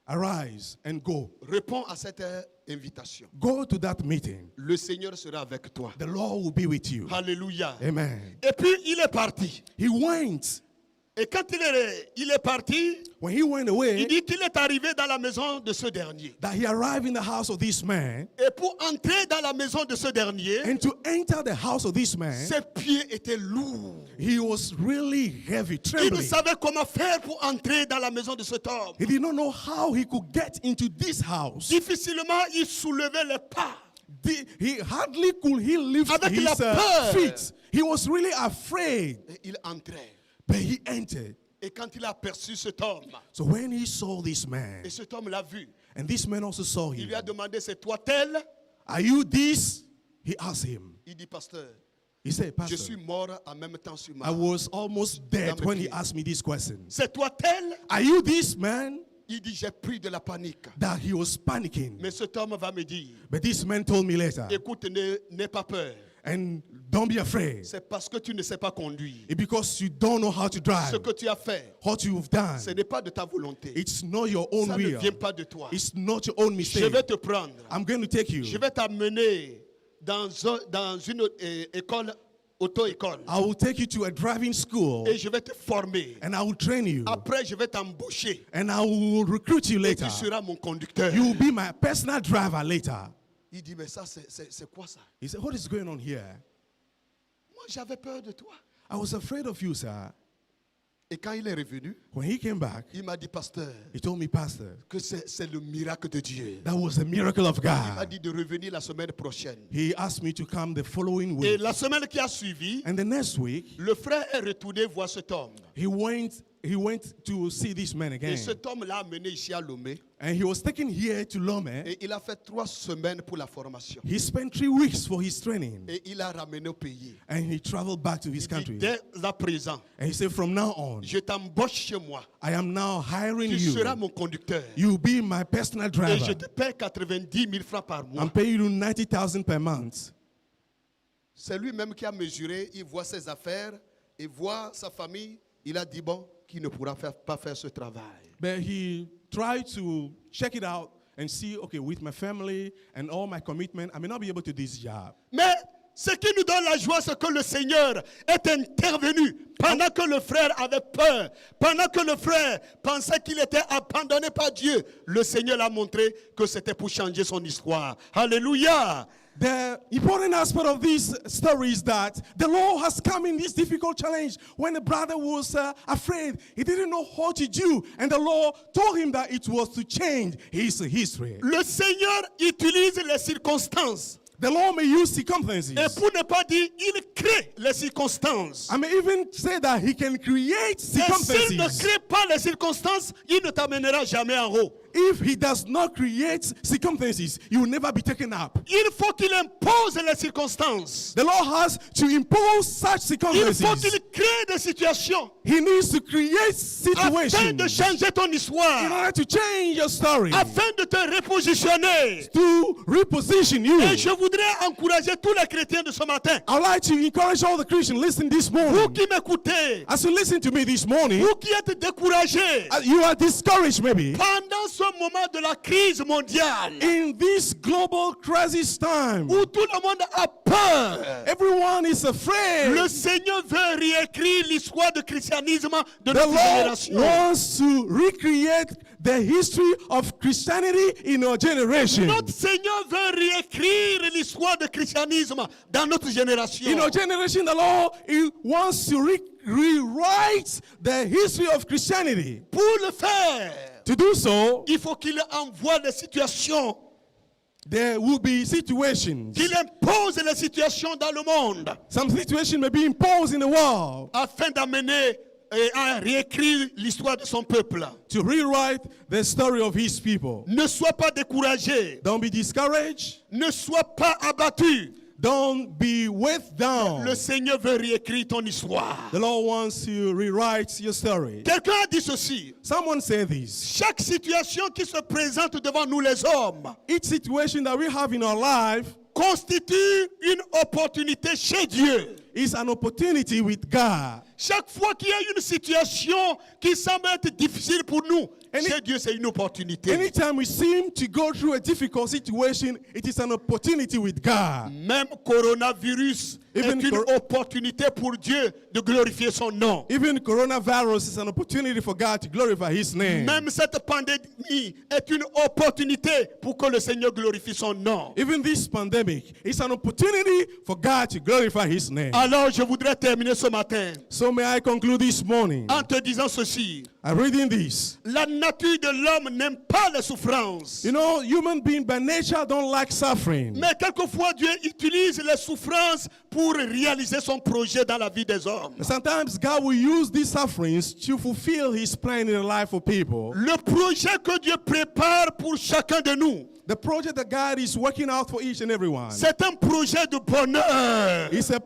arise and go. Réponds à cette invitation. Go to that meeting. Le Seigneur sera avec toi. The Lord will be with you. Alléluia. Amen. Et puis, il est parti. He went. Et quand il est parti, When he went il away, dit qu'il est arrivé dans la maison de ce dernier. that he arrived in the house of this man. Et pour entrer dans la maison de ce dernier, And to enter the house of this man, ses pieds étaient lourds. he was really heavy, Il ne trembling. savait comment faire pour entrer dans la maison de cet homme. He did not know how he could get into this house. Difficilement, il soulevait les pas. He hardly could he lift Avec his la peur. feet. He was really afraid, Et il entrait. but he entered. Et quand il a aperçu cet homme, So when he saw this man, et cet homme l'a vu, and this man also saw il him, lui a demandé, c'est toi tel? are you this? He asked him. Il dit, pasteur, He said, je Pastor, suis mort en même temps sur ma I was almost dead Dans mes when he pieds. asked me this question. C'est toi tel? Are you this man? Il dit, j'ai pris de la panique. That he was panicking. Mais cet homme va me dire, But this man told me later, écoute, n'aie pas peur. and don't be afraid. C'est parce que tu ne sais pas conduire. It's because you don't know how to Ce drive. que tu as fait, What you've done, ce n'est pas de ta volonté. it's not your own Ça ne will. vient pas de toi. It's not your own Je mistake. vais te prendre. I'm going to take you. Je vais t'amener dans une école, auto-école. I will take you to a driving school Et je vais te former. and I will train you Après, je vais t'embaucher. and I will recruit you Et later. tu seras mon conducteur. You will be my personal driver later. Il dit, mais ça, c'est quoi ça? He said, what is going on here? Moi, j'avais peur de toi. I was afraid of you, sir. Et quand il est revenu, When he came back, il m'a dit, pasteur, he told me, Pastor, que c'est le miracle de Dieu. that was a miracle of Il m'a God. dit de revenir la semaine prochaine. He asked me to come the following Et week. la semaine qui a suivi, And the next week, le frère est retourné voir cet homme. he went he went to see this man Et again. cet homme l'a amené ici à Lomé. And he was taken here to Lome. Et il a fait 3 semaines pour la formation. He spent 3 weeks for his training. Et il a ramené au pays. And he traveled back to his Il dit, country. dès à présent, And he said, from now on, je t'embauche chez moi. I am now hiring Tu seras you. mon conducteur. You'll be my personal Et je driver. te paie 90 000 francs par mois. I'm paying you 90,000 per month. C'est lui-même qui a mesuré, il voit ses affaires, il voit sa famille. Il a dit, bon, qui ne pourra pas faire ce travail. But he tried to check it out and see, okay, with my family and all my commitment, I may not be able to do this job. Mais ce qui nous donne la joie, c'est que le Seigneur est intervenu pendant que le frère avait peur, pendant que le frère pensait qu'il était abandonné par Dieu. Le Seigneur a montré que c'était pour changer son histoire. Alléluia. The important aspect of this story is that the Lord has come in this difficult challenge when the brother was afraid. He didn't know what to do. And the Lord told him that it was to change his history. Le Seigneur utilise les circonstances. The Lord may use circumstances. Et pour ne pas dire, il crée les circonstances. I may even say that he can create Et s'il ne circumstances. crée pas les circonstances, il ne t'amènera jamais en haut. If he does not create circumstances, you will never be taken up. Il faut qu'il impose les circonstances. The Lord has to impose such Il faut circumstances. qu'il crée des situations He needs to create afin de situations changer ton in histoire, order to change your story, afin de te repositionner. to reposition you. Et je voudrais encourager tous les chrétiens de ce matin. I'd like to encourage all the Christians listening this Vous morning. qui m'écoutez, As you listen to me this morning, vous qui êtes découragés you are discouraged maybe. pendant ce moment de la crise mondiale In this global crisis time, où tout le monde a peur, everyone is afraid. le Seigneur veut réécrire l'histoire du christianisme de The notre Lord génération. wants to recreate the history of Christianity in our generation. Notre Seigneur veut réécrire l'histoire du christianisme dans notre génération. In our generation, the Lord He wants to rewrite the history of Christianity. Pour le faire, To do so, il faut qu'il envoie des situations, there will be situations. qu'il impose les situations dans le monde Some situations may be imposed in the world afin d'amener et à réécrire l'histoire de son peuple. to rewrite the story of His people. Ne sois pas découragé, Don't be discouraged. ne sois pas abattu. Don't be weighed down. Le Seigneur veut réécrire ton histoire. The Lord wants to rewrite your story. Quelqu'un a dit ceci: Someone said this. chaque situation qui se présente devant nous les hommes Each situation that we have in our life constitue une opportunité chez Dieu. is an opportunity with God. Chaque fois qu'il y a une situation qui semble être difficile pour nous, chez Dieu, c'est une opportunité. Anytime we seem to go through a difficult situation, it is an opportunity with God. Même coronavirus Even est une opportunité pour Dieu de glorifier son nom. Even coronavirus is an opportunity for God to glorify His name. Même cette pandémie est une opportunité pour que le Seigneur glorifie son nom. Even this pandemic is an opportunity for God to glorify His name. Alors je voudrais terminer ce matin So may I conclude this morning en te disant ceci. I'm reading this. La nature de l'homme n'aime pas les souffrances. You know, human beings by nature don't like suffering. Mais quelquefois Dieu utilise les souffrances pour réaliser son projet dans la vie des hommes. Sometimes God will use these sufferings to fulfill His plan in the life of people. Le projet que Dieu prépare pour chacun de nous, The project that God is working out for each and everyone. c'est un projet de bonheur. It's a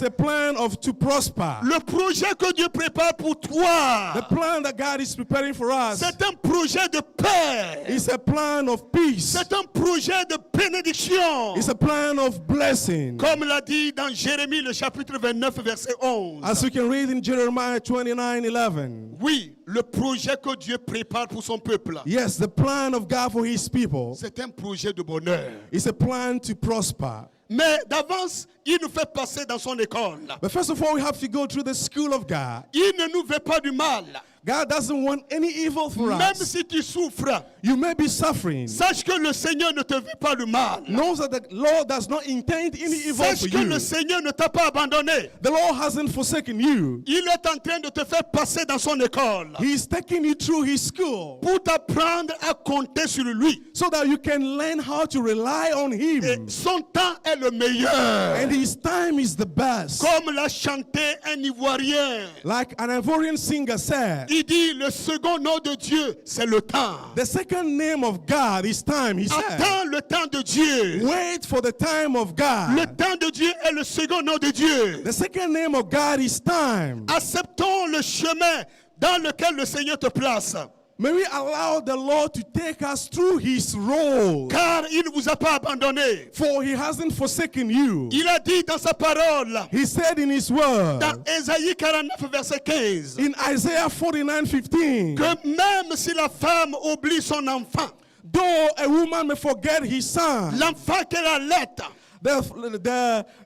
plan of to prosper. Le projet que Dieu prépare pour toi, The plan that God is preparing for us c'est un projet de paix. is a plan of peace. C'est un projet de bénédiction. It's a plan of blessing. Comme l'a dit dans Jérémie le chapitre 29 verset 11. As we can read in Jeremiah 29:11. Oui, le projet que Dieu prépare pour son peuple, Yes, the plan of God for His people c'est un projet de bonheur. is a plan to prosper. Mais d'avance, il nous fait passer dans son école. But first of all, we have to go through the school of God. Il ne nous veut pas du mal. God doesn't want any evil for Même us. si tu souffres, You may be suffering. sache que le Seigneur ne te veut pas le mal. Know that the Lord does not intend any evil Sache for que you. le Seigneur ne t'a pas abandonné. The Lord hasn't forsaken you. Il est en train de te faire passer dans son école He's taking you through His school pour t'apprendre à compter sur lui. so that you can learn how to rely on Et Him. son temps est le meilleur. And His time is the best. Comme l'a chanté un Ivoirien. Like an Ivorian singer said, Il dit, le second nom de Dieu, c'est le temps. the second name of God is time, he said. Attends le temps de Dieu. Wait for the time of Le God. temps de Dieu est le second nom de Dieu. The second name of God is time. Acceptons le chemin dans lequel le Seigneur te place. May we allow the Lord to take us through His role. Car il ne vous a pas abandonné. For He hasn't forsaken you. Il a dit dans sa parole, He said in His word, dans Ésaïe 49, verset 15, in Isaiah 49:15, que même si la femme oublie son enfant, though a woman may forget his son, l'enfant qu'elle allait,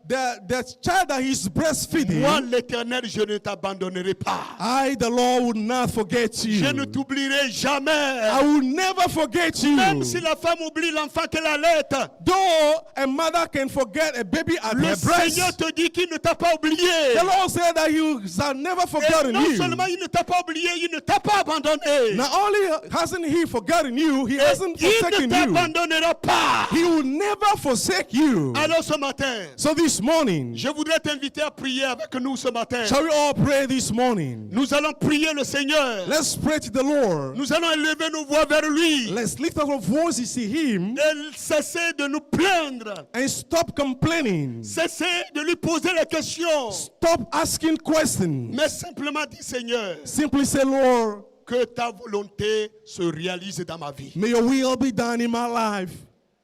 the child that he's breastfeeding, moi l'Éternel, je ne t'abandonnerai pas. I, the Lord, will not forget Je ne you. t'oublierai jamais. I will never forget you. Même si la femme oublie l'enfant qu'elle allait, Though a mother can forget a baby at le her breast, Seigneur te dit qu'il ne t'a pas oublié. the Lord said that He has never Et forgotten non you. seulement il ne t'a pas oublié, il ne t'a pas abandonné. Not only hasn't He forgotten you, He hasn't Il ne forsaken you. t'abandonnera pas. He will never forsake you. Alors ce matin, So this morning, je voudrais t'inviter à prier avec nous ce matin. shall we all pray this morning? Nous allons prier le Seigneur. Let's pray to the Lord. Nous allons élever nos voix vers lui. Let's lift our voices to Him Et cesser de nous plaindre. and stop complaining. Cesser de lui poser la question. Stop asking questions. Mais simplement dis Seigneur, Simply say, Lord, que ta volonté se réalise dans ma vie. may your will be done in my life.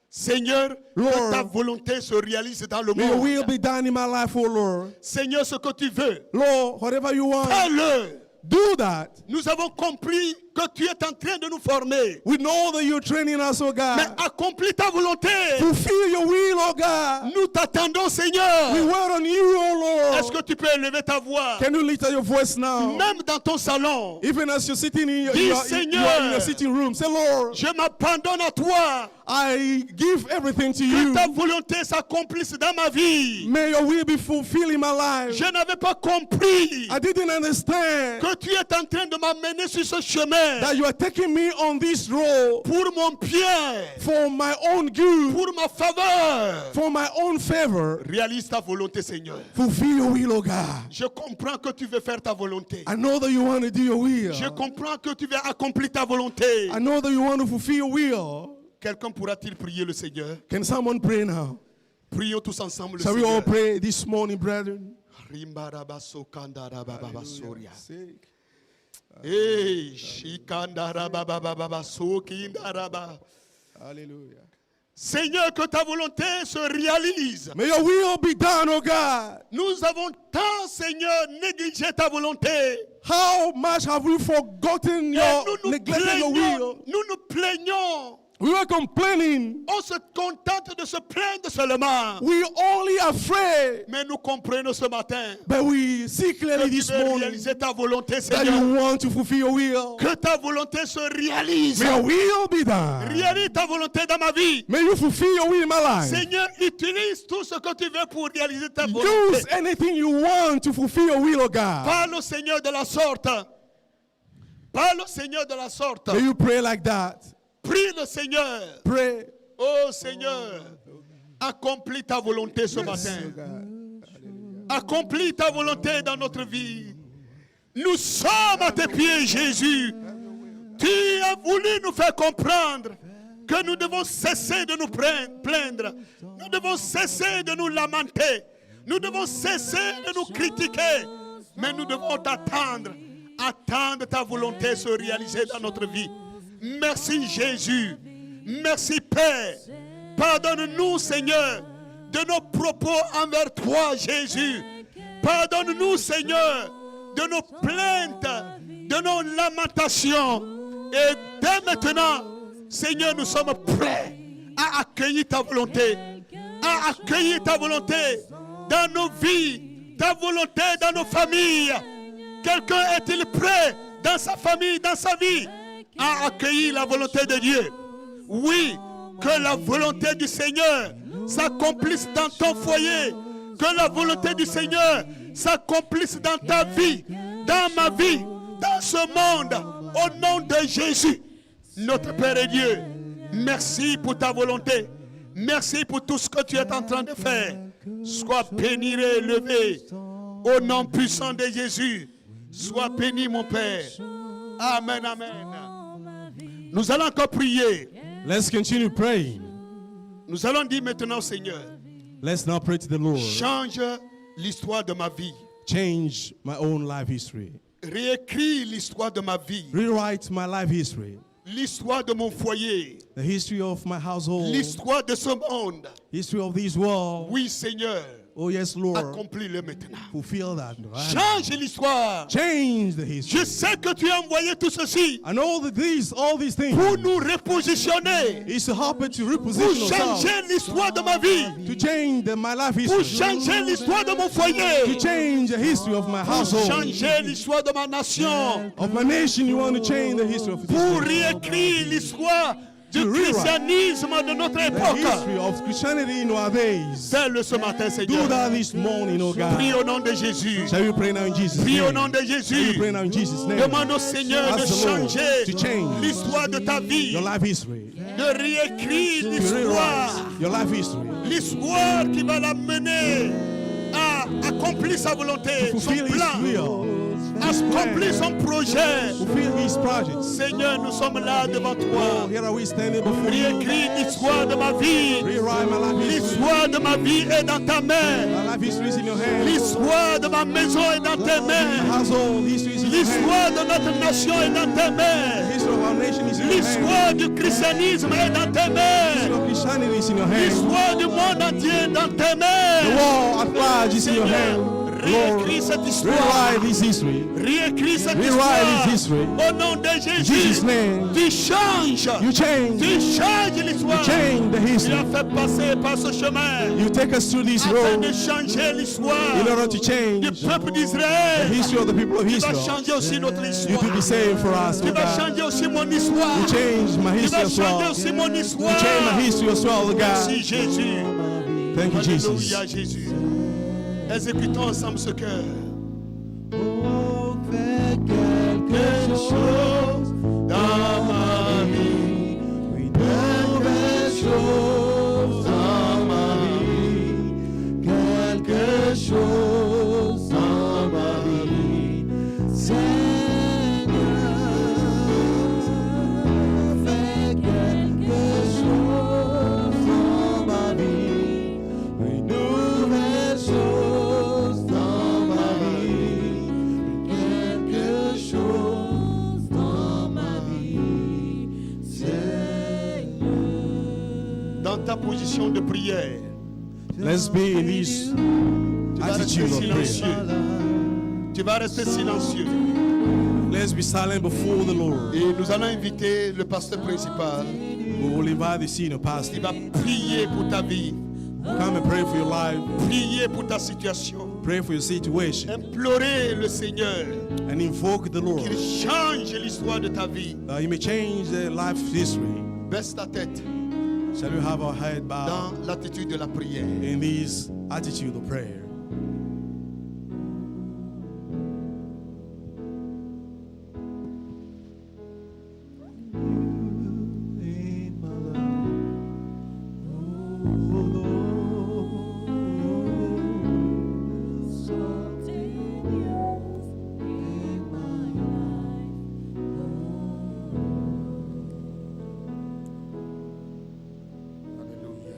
Seigneur, Lord, que ta volonté se réalise dans le May your will monde. be done in my life, oh Lord. Seigneur, ce que tu veux, Lord, whatever you want, fais-le. do that. Nous avons compris que tu es en train de nous former. We know that you're training us, oh Mais God. accomplis ta volonté. Fulfill your will, oh God. Nous t'attendons, We Seigneur. wait on you, oh Est-ce Lord. que tu peux élever ta voix? Can you lift up your voice now? Même dans ton salon, Even as you're sitting in your, Dis, you are Seigneur, in your sitting room, say, Lord, je m'abandonne à toi. I give everything to Que you. ta volonté s'accomplisse dans ma vie. May your will be fulfilled in my life. Je n'avais pas compris I didn't understand que tu es en train de m'amener sur ce chemin that you are taking me on this road pour mon bien, for my own good, pour ma faveur. for my own favor. Réalise ta volonté, Seigneur. Fulfill your will, oh God. Je comprends que tu veux faire ta volonté. I know that you want to do your will. Je comprends que tu veux accomplir ta volonté. I know that you want to fulfill your will. Quelqu'un pourra-t-il prier le Seigneur? Can someone pray now? Prions tous ensemble le Shall we all Seigneur. pray this morning, brethren? Rimbarabasokandarabababasoriya. Hey, shikandarababababasokindara. Hallelujah. Seigneur, que ta volonté se réalise. May your will be done, oh God. Nous avons tant, Seigneur, négligé ta volonté. How much have we forgotten Et your, nous nous neglected your plaignons. will? Nous nous plaignons. We were complaining. On se contente de se plaindre seulement. We only afraid. Mais nous comprenons ce matin But we see que clearly tu this veux morning réaliser ta volonté, that Seigneur. you want to fulfill your will. Que ta volonté se réalise. May your will be done. Réalise ta volonté dans ma vie. May you fulfill your will in my life. Seigneur, utilise tout ce que tu veux pour réaliser ta Use volonté. anything you want to fulfill your will, oh God. Parle au Seigneur de la sorte. Parle au Seigneur de la sorte. May you pray like that. Prie le Seigneur. Pray. Oh Seigneur, accomplis ta volonté ce matin. Accomplis ta volonté dans notre vie. Nous sommes à tes pieds, Jésus. Tu as voulu nous faire comprendre que nous devons cesser de nous plaindre. Nous devons cesser de nous lamenter. Nous devons cesser de nous critiquer. Mais nous devons t'attendre. Attendre ta volonté se réaliser dans notre vie. Merci Jésus. Merci Père. Pardonne-nous Seigneur de nos propos envers toi Jésus. Pardonne-nous Seigneur de nos plaintes, de nos lamentations. Et dès maintenant, Seigneur, nous sommes prêts à accueillir ta volonté. À accueillir ta volonté dans nos vies, ta volonté dans nos familles. Quelqu'un est-il prêt dans sa famille, dans sa vie, a accueilli la volonté de Dieu. Oui, que la volonté du Seigneur s'accomplisse dans ton foyer. Que la volonté du Seigneur s'accomplisse dans ta vie, dans ma vie, dans ce monde. Au nom de Jésus, notre Père et Dieu, merci pour ta volonté. Merci pour tout ce que tu es en train de faire. Sois béni et élevé. Au nom puissant de Jésus, sois béni mon Père. Amen, amen. Nous allons encore prier. Let's continue praying. Nous allons dire maintenant au Seigneur, Let's now pray to the Lord. change l'histoire de ma vie. Change my own life history. Réécris l'histoire de ma vie. Rewrite my life history. L'histoire de mon foyer. The history of my household. L'histoire de ce monde. History of this world. Oui, Seigneur. Oh yes, Lord. Accomplis-le maintenant. Fulfill that. Right? Change l'histoire. Change the history. Je sais que tu as envoyé tout ceci I know that all these things pour nous repositionner, is to help it to pour reposition ourselves, changer l'histoire de ma vie, to change my life pour history, changer l'histoire de mon to foyer, change the history of my pour household, changer l'histoire de ma nation, of my nation. You want to change the history of this pour nation. réécrire l'histoire du To rewrite christianisme de notre The époque. history of Christianity in our days. Fais-le ce matin, Do Seigneur. that this morning, oh Prie God. au nom de Jésus. Shall we pray now in Jesus' Prie au name? nom de Shall we Jésus. pray now in Jesus' name? Demande au Seigneur de Ask the Lord changer to change l'histoire de ta vie, your life history, de réécrire to l'histoire, rewrite your life history, l'histoire qui va l'amener à accomplir sa volonté, to son fulfill His plan, will, à accomplir son projet. fulfill His projects. Seigneur, nous sommes là devant Oh, toi. here are we standing before you. Réécris l'histoire de ma vie. Rewrite my life history. L'histoire de ma vie est dans ta main. My life history is in your hands. L'histoire de ma maison est dans tes My mains. household history is in your hands. L'histoire de notre nation est dans tes The mains. history of our nation is in your hands. L'histoire du christianisme est dans tes The history mains. of Christianity is in your hands. L'histoire du monde entier est dans tes The mains. world at large is in your Seigneur, hands. réécris Lord, cette histoire. rewrite this history. Réécris cette Rewrite this histoire. history. Au nom de In Jésus, Jesus' name, tu changes. you change. Tu changes You l'histoire. change the Tu history. as fait passer par ce chemin You take us through this afin road de changer l'histoire in order to du change peuple the d'Israël. history of the people of Tu vas Israel. changer aussi notre You histoire. do the same for us, Tu oh vas God. changer aussi mon histoire. You change my Tu history vas as changer well. aussi mon You histoire. change my history as well, oh God. Merci Jésus. Thank you, Jesus. Alléluia Jésus. Exécutons ensemble ce cœur. Fais quelque chose dans ma vie, quelque chose dans ma vie, quelque chose dans ma vie, Seigneur, fais quelque chose dans ma vie, une nouvelle chose dans ma vie. Quelque chose dans ma vie, Seigneur. Dans ta position de prière, Let's be in this tu vas rester attitude of prayer. silencieux. Tu vas rester silencieux. Let's be silent before the Lord. Et nous allons inviter le pasteur principal We will invite the senior qui pastor. va prier pour ta vie, Come and pray for your life. prier pour ta situation, Pray for your situation. implorer le Seigneur And invoke the Lord. qu'il change l'histoire de ta vie. That He may change their life history. Baisse ta tête Shall we have our head bowed dans l'attitude de la prière. in this attitude of prayer? In my life, oh Lord, something else in my Alléluia.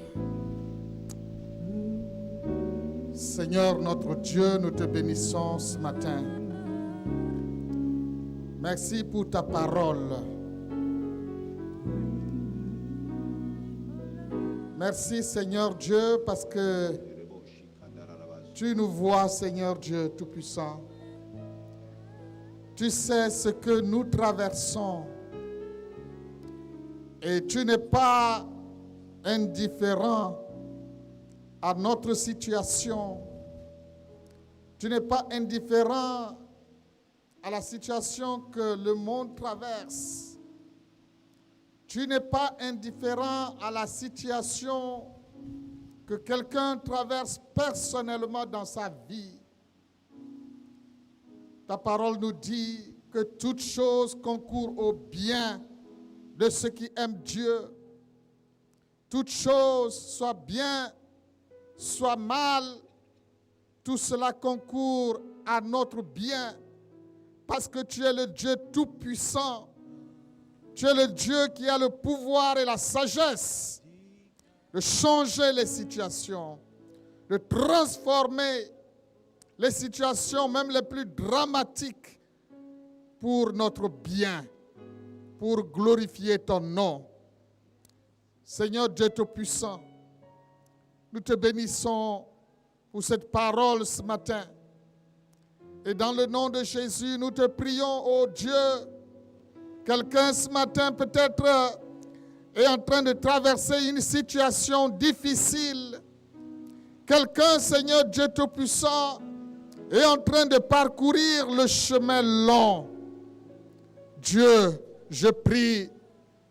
Seigneur notre Dieu, nous te bénissons ce matin. Merci pour ta parole. Merci Seigneur Dieu parce que tu nous vois Seigneur Dieu Tout-Puissant. Tu sais ce que nous traversons et tu n'es pas indifférent à notre situation. Tu n'es pas indifférent à la situation que le monde traverse. Tu n'es pas indifférent à la situation que quelqu'un traverse personnellement dans sa vie. Ta parole nous dit que toute chose concourt au bien de ceux qui aiment Dieu. Toute chose, soit bien, soit mal, tout cela concourt à notre bien parce que tu es le Dieu tout-puissant. Tu es le Dieu qui a le pouvoir et la sagesse de changer les situations, de transformer les situations, même les plus dramatiques, pour notre bien, pour glorifier ton nom. Seigneur Dieu Tout-Puissant, nous te bénissons pour cette parole ce matin. Et dans le nom de Jésus, nous te prions, oh Dieu. Quelqu'un ce matin peut-être est en train de traverser une situation difficile. Quelqu'un, Seigneur Dieu Tout-Puissant, est en train de parcourir le chemin long. Dieu, je prie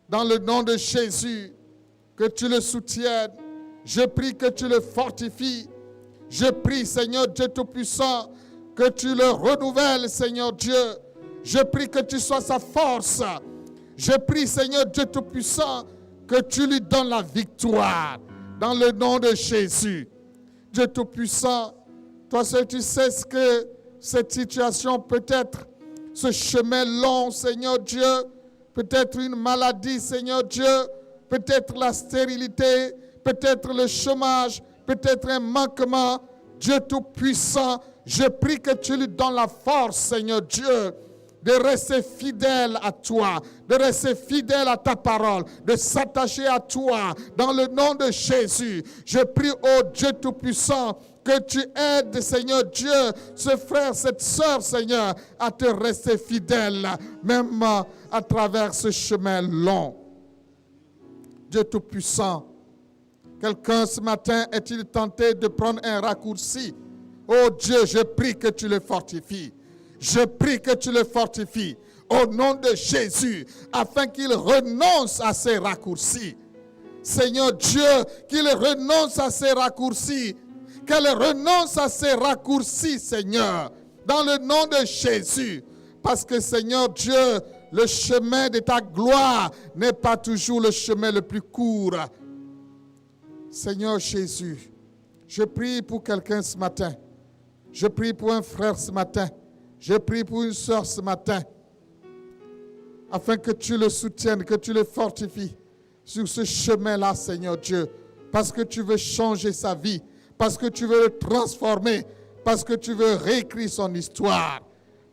dans le nom de Jésus que tu le soutiennes. Je prie que tu le fortifies. Je prie, Seigneur Dieu Tout-Puissant, que tu le renouvelles, Seigneur Dieu. Je prie que tu sois sa force. Je prie, Seigneur Dieu Tout-Puissant, que tu lui donnes la victoire dans le nom de Jésus. Dieu Tout-Puissant, toi seul tu sais ce que cette situation peut être, ce chemin long, Seigneur Dieu, peut-être une maladie, Seigneur Dieu, peut-être la stérilité, peut-être le chômage, peut-être un manquement. Dieu Tout-Puissant, je prie que tu lui donnes la force, Seigneur Dieu, de rester fidèle à toi, de rester fidèle à ta parole, de s'attacher à toi dans le nom de Jésus. Je prie, oh Dieu Tout-Puissant, que tu aides, Seigneur Dieu, ce frère, cette sœur, Seigneur, à te rester fidèle, même à travers ce chemin long. Dieu Tout-Puissant, quelqu'un ce matin est-il tenté de prendre un raccourci? Oh Dieu, je prie que tu le fortifies. Je prie que tu le fortifies au nom de Jésus, afin qu'il renonce à ces raccourcis. Seigneur Dieu, qu'il renonce à ces raccourcis, qu'elle renonce à ces raccourcis, Seigneur, dans le nom de Jésus. Parce que, Seigneur Dieu, le chemin de ta gloire n'est pas toujours le chemin le plus court. Seigneur Jésus, je prie pour quelqu'un ce matin. Je prie pour un frère ce matin. Je prie pour une sœur ce matin, afin que tu le soutiennes, que tu le fortifies sur ce chemin-là, Seigneur Dieu, parce que tu veux changer sa vie, parce que tu veux le transformer, parce que tu veux réécrire son histoire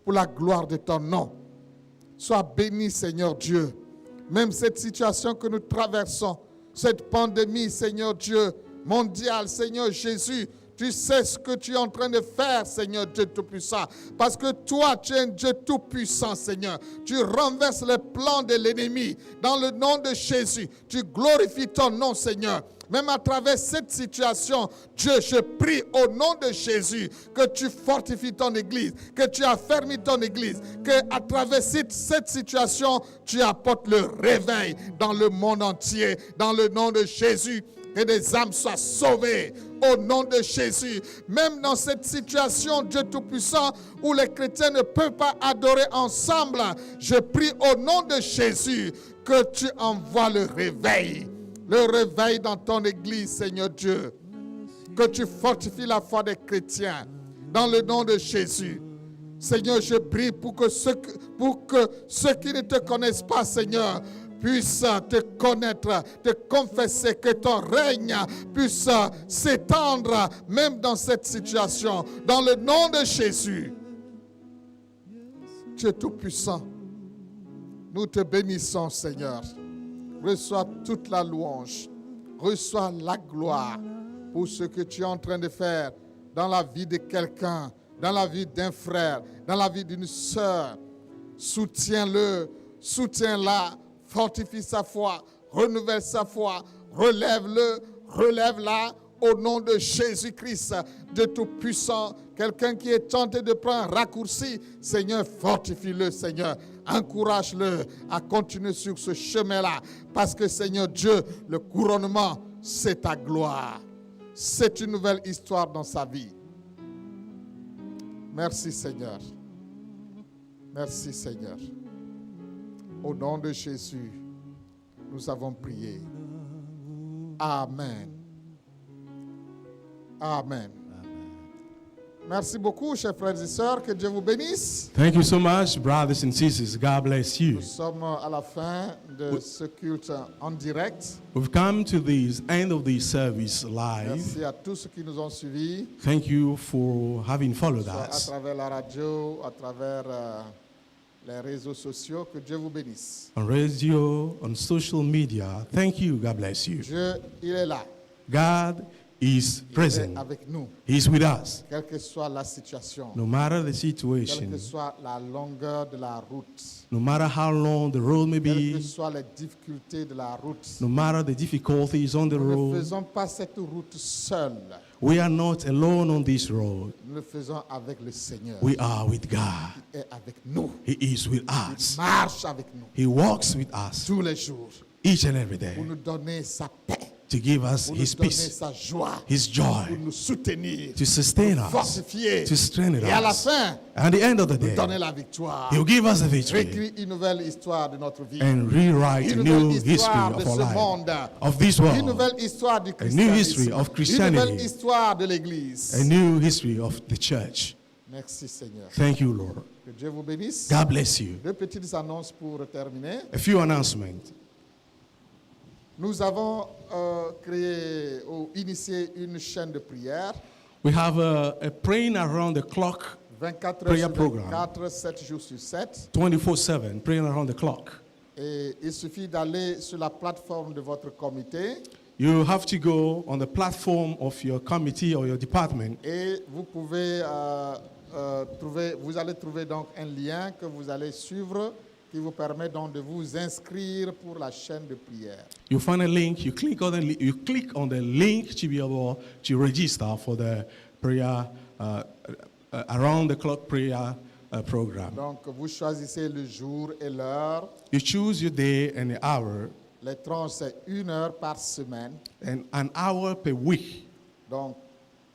pour la gloire de ton nom. Sois béni, Seigneur Dieu. Même cette situation que nous traversons, cette pandémie, Seigneur Dieu, mondiale, Seigneur Jésus, tu sais ce que tu es en train de faire, Seigneur Dieu Tout-Puissant. Parce que toi, tu es un Dieu Tout-Puissant, Seigneur. Tu renverses les plans de l'ennemi. Dans le nom de Jésus, tu glorifies ton nom, Seigneur. Même à travers cette situation, Dieu, je prie au nom de Jésus que tu fortifies ton Église, que tu affermis ton Église, qu'à travers cette situation, tu apportes le réveil dans le monde entier. Dans le nom de Jésus, que des âmes soient sauvées au nom de Jésus. Même dans cette situation, Dieu Tout-Puissant, où les chrétiens ne peuvent pas adorer ensemble, je prie au nom de Jésus que tu envoies le réveil dans ton Église, Seigneur Dieu. Que tu fortifies la foi des chrétiens dans le nom de Jésus. Seigneur, je prie pour que ceux qui ne te connaissent pas, Seigneur, puissent te connaître, te confesser, que ton règne puisse s'étendre même dans cette situation. Dans le nom de Jésus. Tu es tout-puissant. Nous te bénissons, Seigneur. Reçois toute la louange. Reçois la gloire pour ce que tu es en train de faire dans la vie de quelqu'un, dans la vie d'un frère, dans la vie d'une sœur. Soutiens-le, soutiens-la. Fortifie sa foi, renouvelle sa foi, relève-le, relève-la au nom de Jésus-Christ, de Tout-Puissant. Quelqu'un qui est tenté de prendre un raccourci, Seigneur, fortifie-le, Seigneur. Encourage-le à continuer sur ce chemin-là. Parce que, Seigneur Dieu, le couronnement, c'est ta gloire. C'est une nouvelle histoire dans sa vie. Merci, Seigneur. Merci, Seigneur. Au nom de Jésus, nous avons prié. Amen. Amen. Merci beaucoup, chers frères et sœurs. Que Dieu vous bénisse. Thank you so much, brothers and sisters. God bless you. Nous sommes à la fin de ce culte en direct. We've come to the end of the service live. Merci à tous ceux qui nous ont suivis, Thank you for having followed soit à us travers la radio, à travers les réseaux sociaux. Que Dieu vous bénisse. on radio, on social media. Thank you. God bless you. Dieu, il est là. God is Il est present. avec nous, He's with us. quelle que soit la situation, No matter the quelle situation, que soit la longueur de la route, no matter how long the road may quelles que be, soient les difficultés de la route. no matter the difficulties on the Nous ne road, faisons pas cette route seule. we are not alone on this road. Nous le faisons avec le Seigneur. We are with God. Il est avec nous. He is with Il us. marche avec nous He walks with us tous les jours each and every pour day nous donner sa paix, to give us pour His nous donner peace, sa joie, His pour joy, nous soutenir, to sustain nous us, fortifier to strengthen et à la us. fin, At the end of the nous day, donner la victoire. He'll give us the victory Réécrire une nouvelle histoire de notre vie. and rewrite a Une new nouvelle history histoire de of our ce life, monde. of this Une world, nouvelle histoire du new christianisme. history of Une nouvelle Christianity, histoire de l'Église. a new history of the church. Merci Seigneur. Thank you, Lord. Que Dieu vous bénisse. God bless you. Deux petites annonces pour terminer. A few announcements. Nous avons créé ou initié une chaîne de prière. We have a praying around the clock, 24 Prayer heures sur program. 24, 7 jours sur 7. 24/7, praying around the clock. Et il suffit d'aller sur la plateforme de votre comité You have to go on the platform of your committee or your department, et vous pouvez vous allez trouver donc un lien que vous allez suivre qui vous permet donc de vous inscrire pour la chaîne de prière. you find a link, you click on the link to be able to register for the prayer, around the clock prayer program. Donc vous choisissez le jour et l'heure. You choose your day and the hour, Les tranches, c'est 1 heure par semaine. and an hour per week. Donc,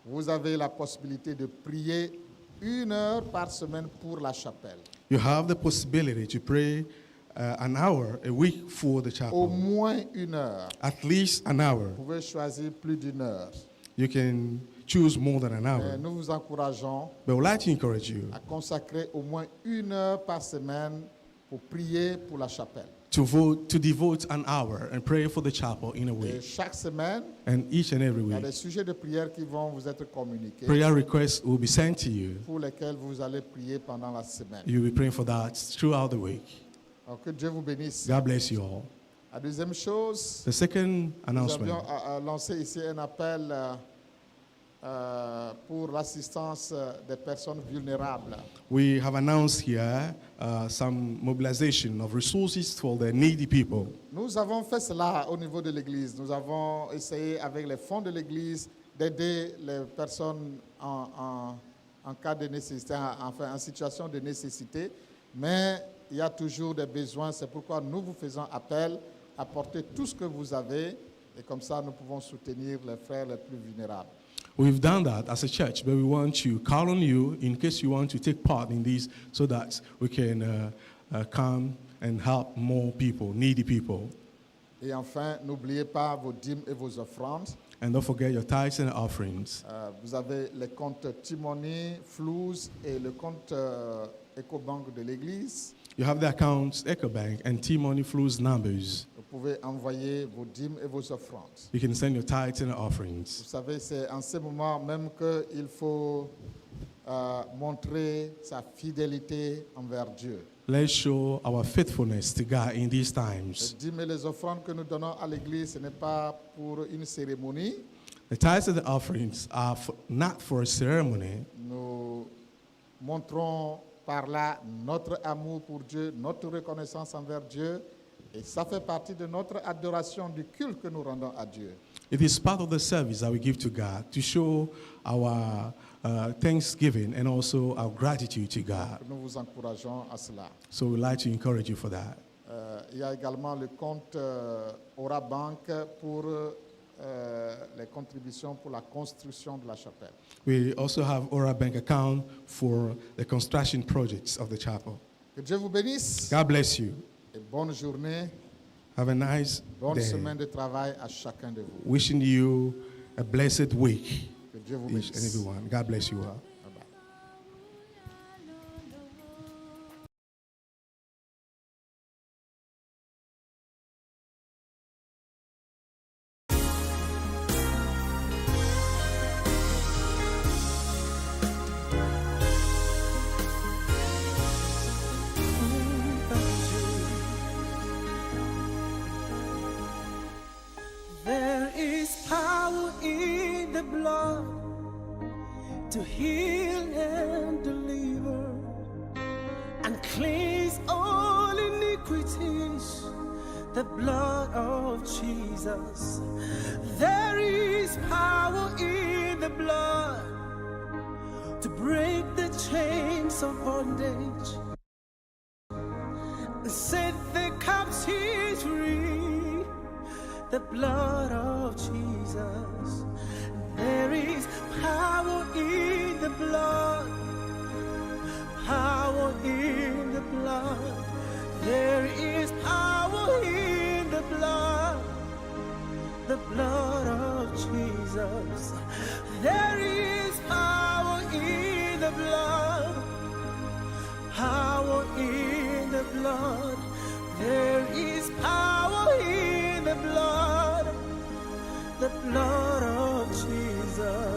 vous avez la possibilité de prier 1 heure par semaine pour la chapelle. You have the possibility to pray an hour a week for the Au chapel, moins 1 heure. at least an hour. Vous pouvez choisir plus d'1 heure. You can choose more than an Mais hour. nous vous encourageons But I would like to encourage you à consacrer au moins 1 heure par semaine pour prier pour la chapelle. to devote an hour and pray for the chapel in a Et week. chaque semaine, And each and every il y a week, des sujets de prière qui vont vous être communiqués prayer requests will be sent to you. pour lesquels vous allez prier pendant la semaine. You'll be praying for that throughout the week. Donc, que Dieu vous bénisse. God bless you all. La deuxième chose, The second nous announcement, avions lancé ici un appel pour l'assistance des personnes vulnérables. we have announced here some mobilization of resources for the needy people. Nous avons fait cela au niveau de l'Église. Nous avons essayé avec les fonds de l'Église d'aider les personnes en cas de nécessité, enfin en situation de nécessité. Mais il y a toujours des besoins. C'est pourquoi nous vous faisons appel à porter tout ce que vous avez. Et comme ça, nous pouvons soutenir les frères les plus vulnérables. We've done that as a church, but we want to call on you in case you want to take part in this so that we can come and help more people, needy people. Et enfin, n'oubliez pas vos dîmes et vos offrandes. And don't forget your tithes and offerings. Vous avez les comptes Timony, Flouz et le compte EcoBank de l'Église. You have the accounts, EcoBank, and T-Money Flows numbers. Vous pouvez envoyer vos dîmes et vos offrandes. You can send your tithes and Vous offerings. savez, c'est en ce moment même qu'il faut montrer sa fidélité envers Dieu. Let's show our faithfulness to God in these Les times. dîmes et les offrandes que nous donnons à l'Église, ce n'est pas pour une cérémonie. The tithes and the offerings are not for a ceremony. Nous montrons par là notre amour pour Dieu, notre reconnaissance envers Dieu Et ça fait partie de notre adoration, du culte que nous rendons à Dieu. It is part of the service that we give to God to show our thanksgiving and also our gratitude to God. Nous vous encourageons à cela. So we'd like to encourage you for that. Il y a également le compte Aura Bank pour les contributions pour la construction de la chapelle. We also have Aura Bank account for the construction projects of the chapel. Que Dieu vous bénisse God bless you. et bonne journée, Have a nice bonne day. semaine de travail à chacun de vous. Wishing you a blessed week, Que Dieu vous each and bénisse. everyone. God bless you all. Bye-bye. There is power in the blood to heal and deliver and cleanse all iniquities. The blood of Jesus. There is power in the blood to break the chains of bondage and set the captives free. The blood of Jesus. There is power in the blood. Power in the blood. There is power in the blood. The blood of Jesus. There is power in the blood. Power in the blood. There is power in the blood of Jesus.